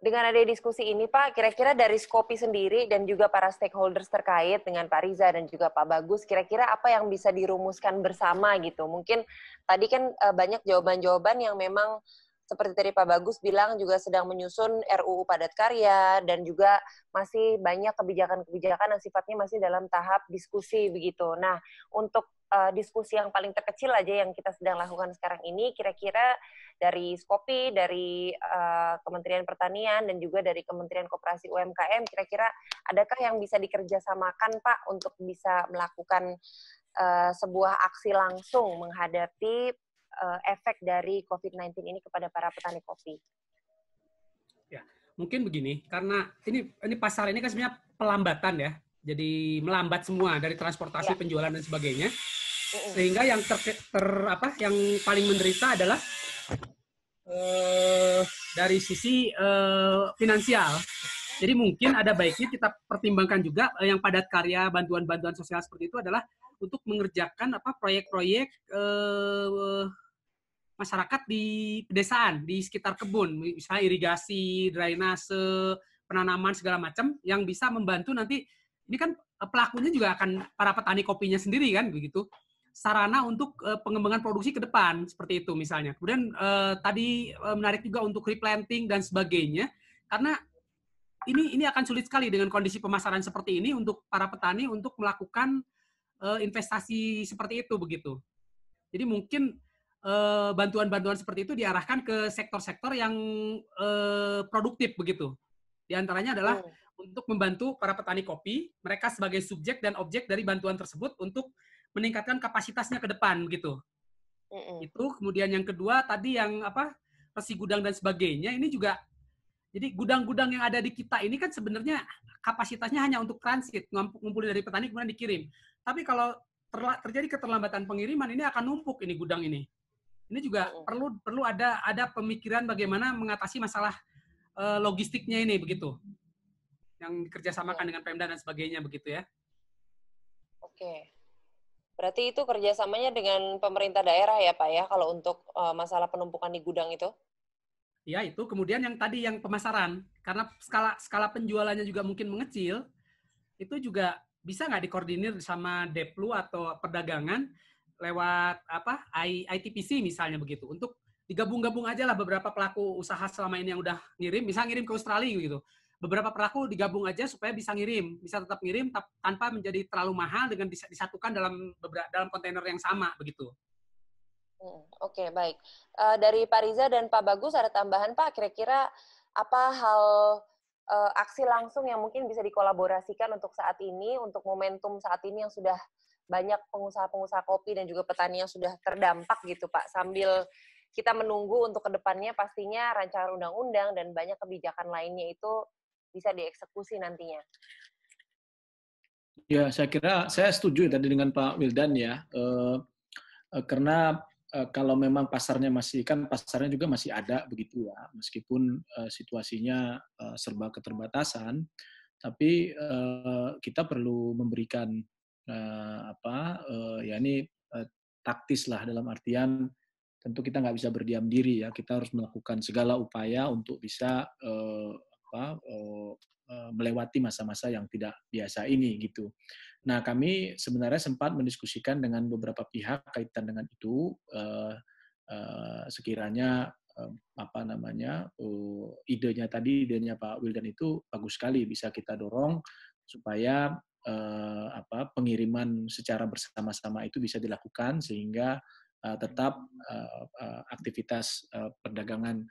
Dengan ada diskusi ini, Pak, kira-kira dari Skopi sendiri dan juga para stakeholders terkait dengan Pak Riza dan juga Pak Bagus, kira-kira apa yang bisa dirumuskan bersama gitu? Mungkin tadi kan banyak jawaban-jawaban yang memang seperti tadi Pak Bagus bilang juga sedang menyusun RUU Padat Karya dan juga masih banyak kebijakan-kebijakan yang sifatnya masih dalam tahap diskusi begitu. Nah, untuk diskusi yang paling terkecil aja yang kita sedang lakukan sekarang ini, kira-kira dari Skopi, dari Kementerian Pertanian, dan juga dari Kementerian Koperasi UMKM, kira-kira adakah yang bisa dikerjasamakan, Pak, untuk bisa melakukan sebuah aksi langsung menghadapi efek dari COVID-19 ini kepada para petani kopi? Ya, mungkin begini, karena ini pasar ini kan sebenarnya pelambatan ya, jadi melambat semua dari transportasi, penjualan dan sebagainya, sehingga yang yang paling menderita adalah dari sisi finansial. Jadi mungkin ada baiknya kita pertimbangkan juga yang padat karya, bantuan-bantuan sosial seperti itu adalah untuk mengerjakan proyek-proyek masyarakat di pedesaan, di sekitar kebun, misalnya irigasi, drainase, penanaman segala macam yang bisa membantu nanti. Ini kan pelakunya juga akan para petani kopinya sendiri kan begitu. Sarana untuk pengembangan produksi ke depan seperti itu misalnya. Kemudian tadi menarik juga untuk replanting dan sebagainya, karena ini akan sulit sekali dengan kondisi pemasaran seperti ini untuk para petani untuk melakukan investasi seperti itu begitu. Jadi mungkin bantuan-bantuan seperti itu diarahkan ke sektor-sektor yang produktif begitu. Di antaranya adalah untuk membantu para petani kopi, mereka sebagai subjek dan objek dari bantuan tersebut untuk meningkatkan kapasitasnya ke depan gitu. Itu. Kemudian yang kedua tadi yang resi gudang dan sebagainya, ini juga jadi gudang-gudang yang ada di kita ini kan sebenarnya kapasitasnya hanya untuk transit, ngumpulin dari petani kemudian dikirim. Tapi kalau terjadi keterlambatan pengiriman, ini akan numpuk ini gudang ini. Ini juga perlu ada pemikiran bagaimana mengatasi masalah logistiknya ini begitu, yang dikerjasamakan dengan Pemda dan sebagainya begitu ya. Oke, berarti itu kerjasamanya dengan pemerintah daerah ya Pak ya, kalau untuk masalah penumpukan di gudang itu? Ya itu, kemudian yang tadi yang pemasaran, karena skala penjualannya juga mungkin mengecil, itu juga bisa nggak dikoordinir sama Deplu atau perdagangan lewat ITPC misalnya begitu, untuk digabung-gabung aja lah beberapa pelaku usaha selama ini yang udah ngirim, bisa ngirim ke Australia gitu, beberapa pelaku digabung aja supaya bisa tetap ngirim tanpa menjadi terlalu mahal dengan disatukan dalam kontainer yang sama begitu. Oke, baik. Dari Pak Riza dan Pak Bagus ada tambahan Pak, kira-kira apa hal aksi langsung yang mungkin bisa dikolaborasikan untuk saat ini, untuk momentum saat ini yang sudah banyak pengusaha-pengusaha kopi dan juga petani yang sudah terdampak gitu Pak, sambil kita menunggu untuk kedepannya pastinya rancangan undang-undang dan banyak kebijakan lainnya itu bisa dieksekusi nantinya. Ya, saya kira saya setuju tadi dengan Pak Wildan ya, karena kalau memang pasarnya juga masih ada begitu ya, meskipun situasinya serba keterbatasan, tapi kita perlu memberikan taktis lah, dalam artian tentu kita nggak bisa berdiam diri ya, kita harus melakukan segala upaya untuk bisa melewati masa-masa yang tidak biasa ini gitu. Nah, kami sebenarnya sempat mendiskusikan dengan beberapa pihak kaitan dengan itu, sekiranya idenya Pak Wildan itu bagus sekali, bisa kita dorong supaya pengiriman secara bersama-sama itu bisa dilakukan sehingga tetap aktivitas perdagangan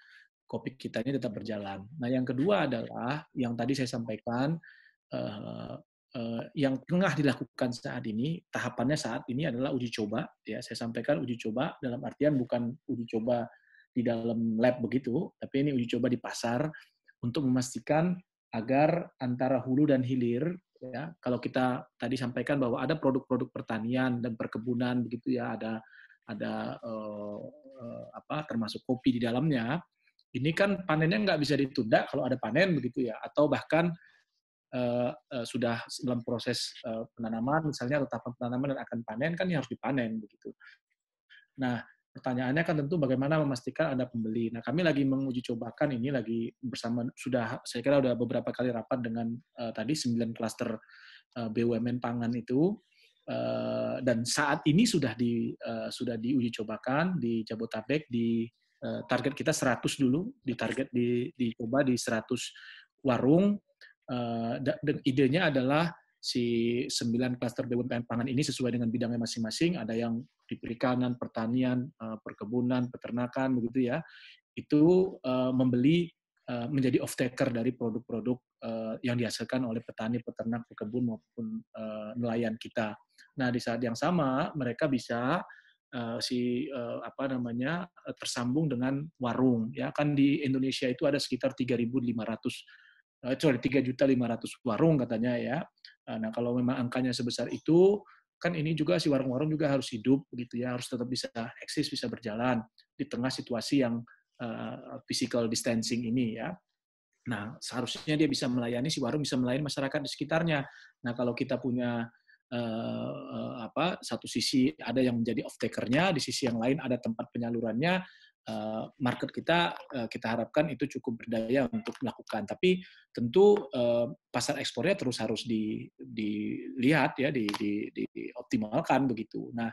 kopi kita ini tetap berjalan. Nah, yang kedua adalah yang tadi saya sampaikan, yang tengah dilakukan saat ini, tahapannya saat ini adalah uji coba. Ya, saya sampaikan uji coba dalam artian bukan uji coba di dalam lab begitu, tapi ini uji coba di pasar untuk memastikan agar antara hulu dan hilir, ya, kalau kita tadi sampaikan bahwa ada produk-produk pertanian dan perkebunan begitu ya, ada termasuk kopi di dalamnya. Ini kan panennya nggak bisa ditunda kalau ada panen begitu ya, atau bahkan sudah dalam proses penanaman misalnya, atau tahapan penanaman dan akan panen kan, ini harus dipanen begitu. Nah, pertanyaannya kan tentu bagaimana memastikan ada pembeli. Nah, kami lagi menguji cobakan ini lagi bersama, saya kira udah beberapa kali rapat dengan tadi 9 klaster BUMN pangan itu, dan saat ini sudah diuji cobakan di Jabodetabek, di target kita 100 dulu, dicoba di 100 warung. Dan idenya adalah si 9 klaster BUMN pangan ini sesuai dengan bidangnya masing-masing, ada yang di perikanan, pertanian, perkebunan, peternakan, begitu ya, itu membeli menjadi off-taker dari produk-produk yang dihasilkan oleh petani, peternak, pekebun maupun nelayan kita. Nah, di saat yang sama mereka bisa tersambung dengan warung. Ya kan di Indonesia itu ada sekitar 3.500 warung katanya ya. Nah, kalau memang angkanya sebesar itu, kan ini juga si warung-warung juga harus hidup begitu ya, harus tetap bisa eksis, bisa berjalan di tengah situasi yang physical distancing ini ya. Nah, seharusnya dia bisa melayani, si warung bisa melayani masyarakat di sekitarnya. Nah, kalau kita punya satu sisi ada yang menjadi off-taker-nya, di sisi yang lain ada tempat penyalurannya, market kita harapkan itu cukup berdaya untuk melakukan. Tapi tentu pasar ekspornya terus harus dilihat ya, dioptimalkan begitu. Nah,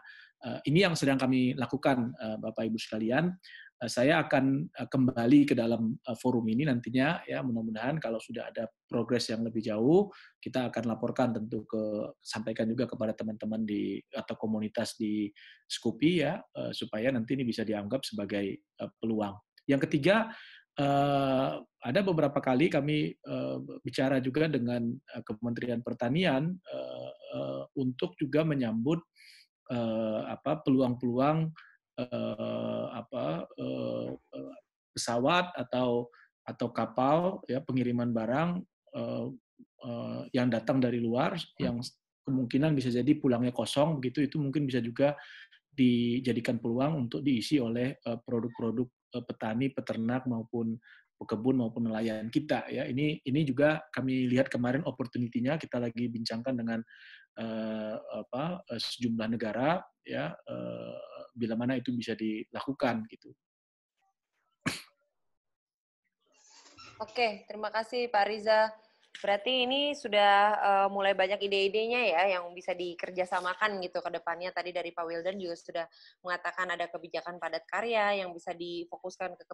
ini yang sedang kami lakukan, Bapak Ibu sekalian. Saya akan kembali ke dalam forum ini nantinya ya, mudah-mudahan kalau sudah ada progres yang lebih jauh, kita akan laporkan tentu sampaikan juga kepada teman-teman atau komunitas di Skopi ya, supaya nanti ini bisa dianggap sebagai peluang. Yang ketiga, ada beberapa kali kami bicara juga dengan Kementerian Pertanian untuk juga menyambut peluang-peluang pesawat atau kapal ya, pengiriman barang yang datang dari luar yang kemungkinan bisa jadi pulangnya kosong begitu, itu mungkin bisa juga dijadikan peluang untuk diisi oleh produk-produk petani, peternak maupun pekebun maupun nelayan kita ya. Ini juga kami lihat kemarin opportunity-nya, kita lagi bincangkan dengan sejumlah negara ya, bila mana itu bisa dilakukan gitu. Oke, terima kasih Pak Riza. Berarti ini sudah mulai banyak ide-idenya ya yang bisa dikerjasamakan gitu ke depannya. Tadi dari Pak Wildan juga sudah mengatakan ada kebijakan padat karya yang bisa difokuskan ke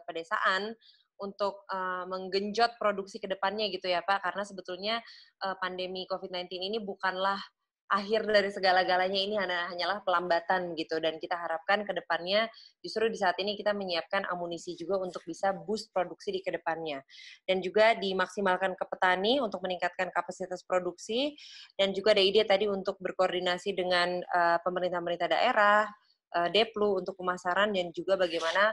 pedesaan untuk menggenjot produksi ke depannya gitu ya Pak. Karena sebetulnya pandemi COVID-19 ini bukanlah akhir dari segala-galanya, ini hanyalah pelambatan gitu, dan kita harapkan ke depannya justru di saat ini kita menyiapkan amunisi juga untuk bisa boost produksi di kedepannya, dan juga dimaksimalkan ke petani untuk meningkatkan kapasitas produksi, dan juga ada ide tadi untuk berkoordinasi dengan pemerintah-pemerintah daerah, Deplu untuk pemasaran, dan juga bagaimana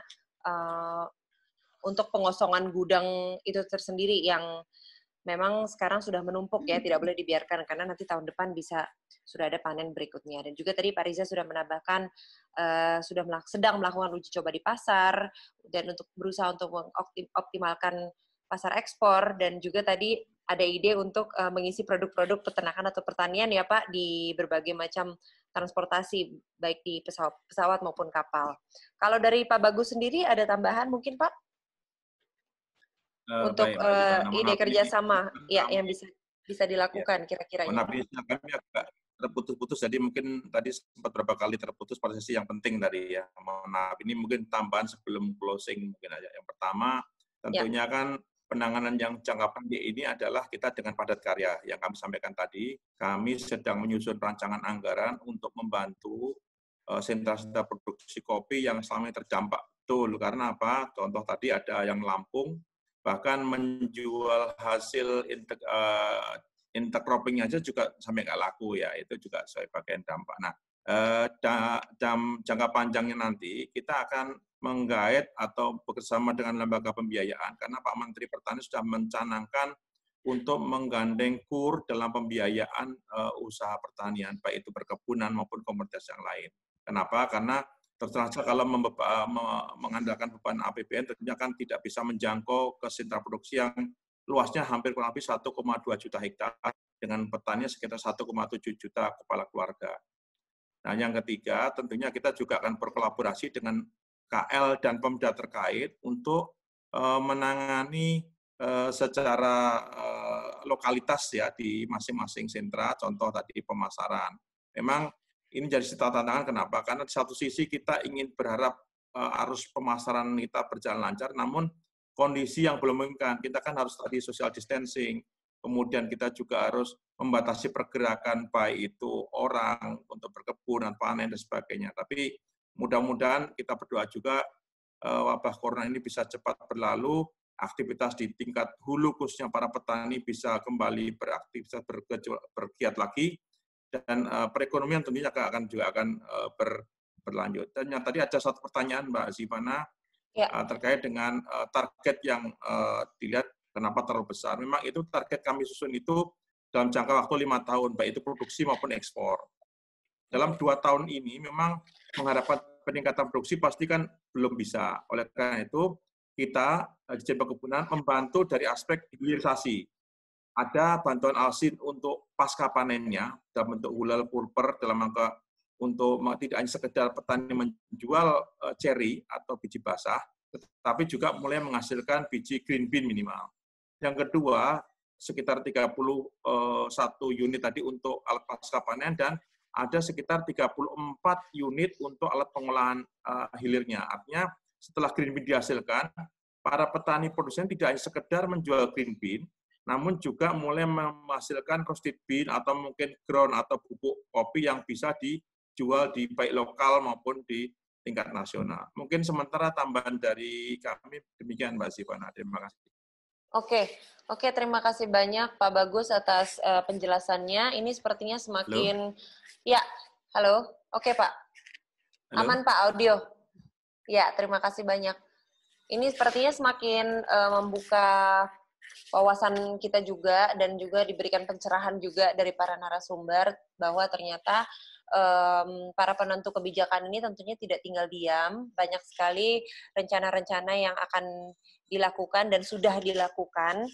untuk pengosongan gudang itu tersendiri yang memang sekarang sudah menumpuk ya, tidak boleh dibiarkan karena nanti tahun depan bisa sudah ada panen berikutnya. Dan juga tadi Pak Riza sudah menambahkan sedang melakukan uji coba di pasar dan untuk berusaha untuk mengoptimalkan pasar ekspor, dan juga tadi ada ide untuk mengisi produk-produk peternakan atau pertanian ya Pak di berbagai macam transportasi baik di pesawat maupun kapal. Kalau dari Pak Bagus sendiri ada tambahan mungkin Pak? Untuk ide kerjasama ya yang bisa dilakukan kira-kira. Kami agak terputus-putus, jadi mungkin tadi sempat berapa kali terputus pada sesi yang penting tadi ya. Mohon maaf, ini mungkin tambahan sebelum closing mungkin aja. Yang pertama tentunya kan penanganan yang jangka pendek ini adalah kita dengan padat karya yang kami sampaikan tadi. Kami sedang menyusun rancangan anggaran untuk membantu sentra-sentra produksi kopi yang selama ini terdampak betul. Karena apa? Contoh tadi ada yang Lampung bahkan menjual hasil intercropping aja juga sampai nggak laku ya, itu juga sebagai dampak. Nah, jangka panjangnya nanti kita akan menggait atau bekerjasama dengan lembaga pembiayaan, karena Pak Menteri Pertanian sudah mencanangkan untuk menggandeng KUR dalam pembiayaan usaha pertanian, baik itu perkebunan maupun komoditas yang lain. Kenapa? Karena terus kalau mengandalkan beban APBN tentunya kan tidak bisa menjangkau ke sentra produksi yang luasnya hampir kurang lebih 1,2 juta hektar dengan petani sekitar 1,7 juta kepala keluarga. Nah, yang ketiga, tentunya kita juga akan berkolaborasi dengan KL dan Pemda terkait untuk menangani secara lokalitas ya di masing-masing sentra, contoh tadi pemasaran. Memang ini jadi tantangan, kenapa? Karena di satu sisi kita ingin berharap arus pemasaran kita berjalan lancar, namun kondisi yang belum memungkinkan, kita kan harus tadi social distancing, kemudian kita juga harus membatasi pergerakan baik itu orang untuk berkebun dan panen dan sebagainya. Tapi mudah-mudahan kita berdoa juga wabah corona ini bisa cepat berlalu, aktivitas di tingkat hulu khususnya para petani bisa kembali beraktivitas bergiat lagi, dan perekonomian tentunya juga akan berlanjut. Dan yang tadi ada satu pertanyaan Mbak Zivana terkait dengan target yang dilihat kenapa terlalu besar. Memang itu target kami susun itu dalam jangka waktu 5 tahun, baik itu produksi maupun ekspor. Dalam 2 tahun ini memang mengharapkan peningkatan produksi pasti kan belum bisa. Oleh karena itu, kita di Dijen Perkebunan membantu dari aspek hilirisasi. Ada bantuan alsin untuk pasca panennya, dalam bentuk hulal pulper, dalam rangka untuk tidak hanya sekedar petani menjual ceri atau biji basah, tetapi juga mulai menghasilkan biji green bean minimal. Yang kedua, sekitar 31 unit tadi untuk alat pasca panen, dan ada sekitar 34 unit untuk alat pengolahan hilirnya. Artinya setelah green bean dihasilkan, para petani produsen tidak hanya sekedar menjual green bean, namun juga mulai menghasilkan roasted bean atau mungkin ground atau bubuk kopi yang bisa dijual di baik lokal maupun di tingkat nasional. Mungkin sementara tambahan dari kami demikian Mbak Zivana. Terima kasih. Oke, terima kasih banyak Pak Bagus atas penjelasannya. Ini sepertinya semakin... Ya, halo. Oke Pak. Halo? Aman Pak, audio. Ya, terima kasih banyak. Ini sepertinya semakin membuka wawasan kita juga, dan juga diberikan pencerahan juga dari para narasumber bahwa ternyata para penentu kebijakan ini tentunya tidak tinggal diam. Banyak sekali rencana-rencana yang akan dilakukan dan sudah dilakukan,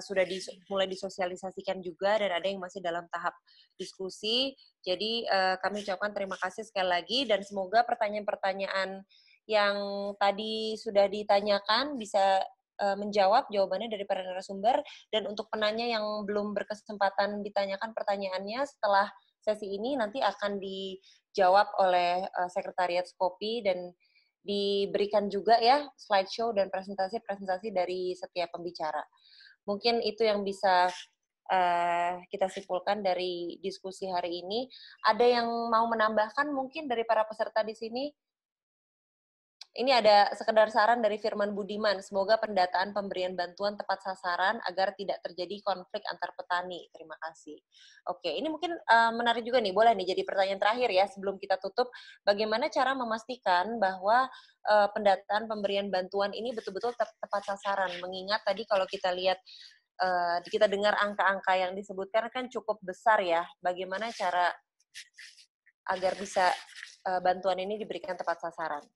sudah mulai disosialisasikan juga, dan ada yang masih dalam tahap diskusi. Jadi kami ucapkan terima kasih sekali lagi, dan semoga pertanyaan-pertanyaan yang tadi sudah ditanyakan bisa menjawab jawabannya dari para narasumber, dan untuk penanya yang belum berkesempatan ditanyakan pertanyaannya setelah sesi ini nanti akan dijawab oleh Sekretariat Skopi, dan diberikan juga ya slideshow dan presentasi-presentasi dari setiap pembicara. Mungkin itu yang bisa kita simpulkan dari diskusi hari ini. Ada yang mau menambahkan mungkin dari para peserta di sini? Ini ada sekedar saran dari Firman Budiman, semoga pendataan pemberian bantuan tepat sasaran agar tidak terjadi konflik antar petani. Terima kasih. Oke, ini mungkin menarik juga nih, boleh nih jadi pertanyaan terakhir ya sebelum kita tutup. Bagaimana cara memastikan bahwa pendataan pemberian bantuan ini betul-betul tepat sasaran? Mengingat tadi kalau kita lihat, kita dengar angka-angka yang disebutkan kan cukup besar ya. Bagaimana cara agar bisa bantuan ini diberikan tepat sasaran?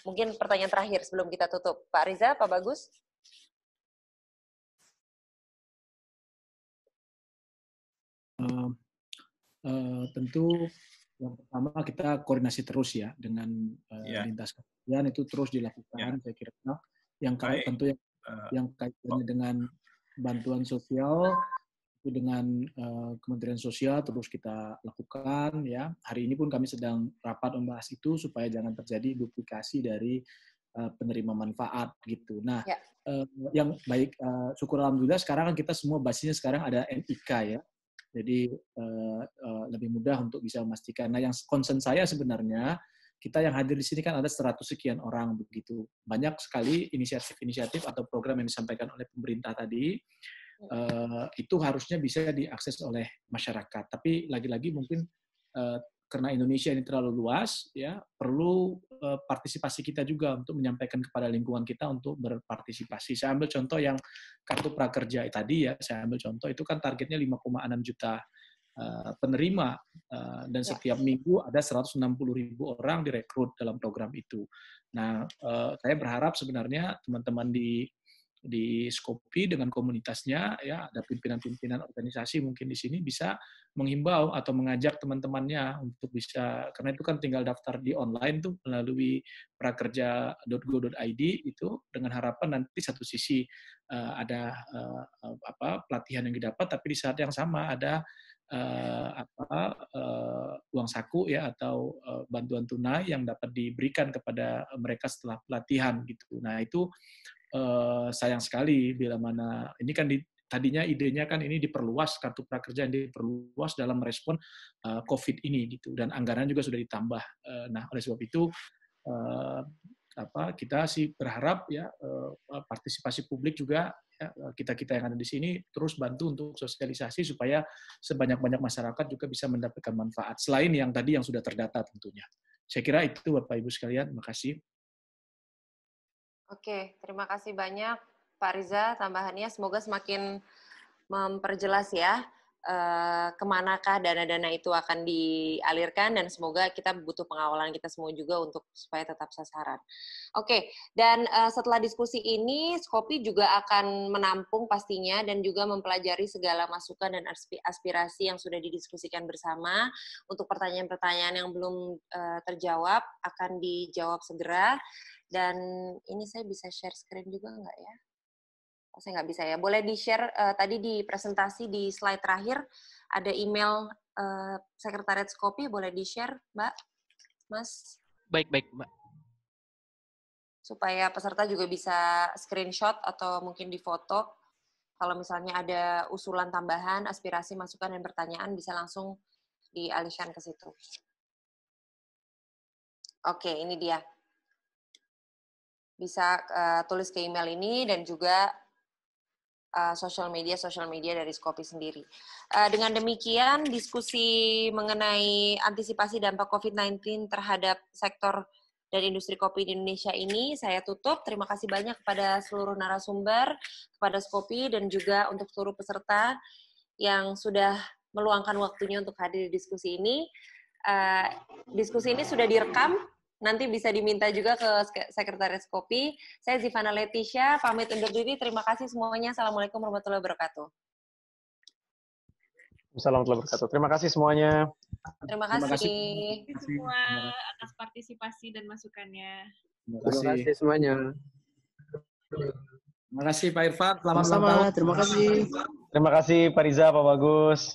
Mungkin pertanyaan terakhir sebelum kita tutup. Pak Riza, Pak Bagus? Tentu yang pertama kita koordinasi terus ya dengan lintas kementerian, itu terus dilakukan. Saya kira yang tentu yang kaitannya dengan bantuan sosial itu dengan Kementerian Sosial terus kita lakukan ya. Hari ini pun kami sedang rapat membahas itu supaya jangan terjadi duplikasi dari penerima manfaat gitu. Nah, yang baik, syukur alhamdulillah sekarang kan kita semua basisnya sekarang ada NIK ya. Jadi lebih mudah untuk bisa memastikan. Nah, yang concern saya sebenarnya kita yang hadir di sini kan ada 100 sekian orang begitu. Banyak sekali inisiatif-inisiatif atau program yang disampaikan oleh pemerintah tadi. Itu harusnya bisa diakses oleh masyarakat. Tapi lagi-lagi mungkin karena Indonesia ini terlalu luas, ya perlu partisipasi kita juga untuk menyampaikan kepada lingkungan kita untuk berpartisipasi. Saya ambil contoh yang kartu prakerja tadi ya, saya ambil contoh itu kan targetnya 5,6 juta penerima dan setiap minggu ada 160.000 orang direkrut dalam program itu. Nah, saya berharap sebenarnya teman-teman di di Skopi dengan komunitasnya, ya ada pimpinan-pimpinan organisasi mungkin di sini bisa menghimbau atau mengajak teman-temannya untuk bisa, karena itu kan tinggal daftar di online tuh melalui prakerja.go.id itu, dengan harapan nanti satu sisi ada pelatihan yang didapat, tapi di saat yang sama ada uang saku ya atau bantuan tunai yang dapat diberikan kepada mereka setelah pelatihan gitu. Nah itu sayang sekali bila mana ini kan tadinya idenya kan ini diperluas, kartu prakerja diperluas dalam merespon COVID ini gitu, dan anggaran juga sudah ditambah. Nah oleh sebab itu kita sih berharap ya partisipasi publik juga ya, kita yang ada di sini terus bantu untuk sosialisasi supaya sebanyak-banyak masyarakat juga bisa mendapatkan manfaat selain yang tadi yang sudah terdata tentunya. Saya kira itu Bapak Ibu sekalian, terima kasih. Oke, terima kasih banyak Pak Riza tambahannya. Semoga semakin memperjelas ya kemanakah dana-dana itu akan dialirkan, dan semoga kita butuh pengawalan kita semua juga untuk supaya tetap sasaran. Oke, dan setelah diskusi ini, Skopi juga akan menampung pastinya dan juga mempelajari segala masukan dan aspirasi yang sudah didiskusikan bersama. Untuk pertanyaan-pertanyaan yang belum terjawab akan dijawab segera. Dan ini saya bisa share screen juga nggak ya? Oh, saya nggak bisa ya. Boleh di-share tadi di presentasi di slide terakhir ada email Sekretariat Skopi, boleh di-share, Mbak, Mas? Baik, Mbak. Supaya peserta juga bisa screenshot atau mungkin difoto. Kalau misalnya ada usulan tambahan, aspirasi, masukan, dan pertanyaan bisa langsung dialihkan ke situ. Oke, ini dia. Bisa tulis ke email ini dan juga sosial media dari Skopi sendiri. Dengan demikian, diskusi mengenai antisipasi dampak COVID-19 terhadap sektor dan industri kopi di Indonesia ini saya tutup. Terima kasih banyak kepada seluruh narasumber, kepada Skopi, dan juga untuk seluruh peserta yang sudah meluangkan waktunya untuk hadir di diskusi ini. Diskusi ini sudah direkam. Nanti bisa diminta juga ke Sekretariat Skopi. Saya Zivana Leticia, pamit undur diri. Terima kasih semuanya. Assalamualaikum warahmatullahi wabarakatuh. Assalamualaikum warahmatullahi wabarakatuh. Terima kasih semuanya. Terima kasih semua atas partisipasi dan masukannya. Terima kasih semuanya. Terima kasih Pak Irfan. Selamat Sama-sama. Terima kasih. Terima kasih Pak Riza, Pak Bagus.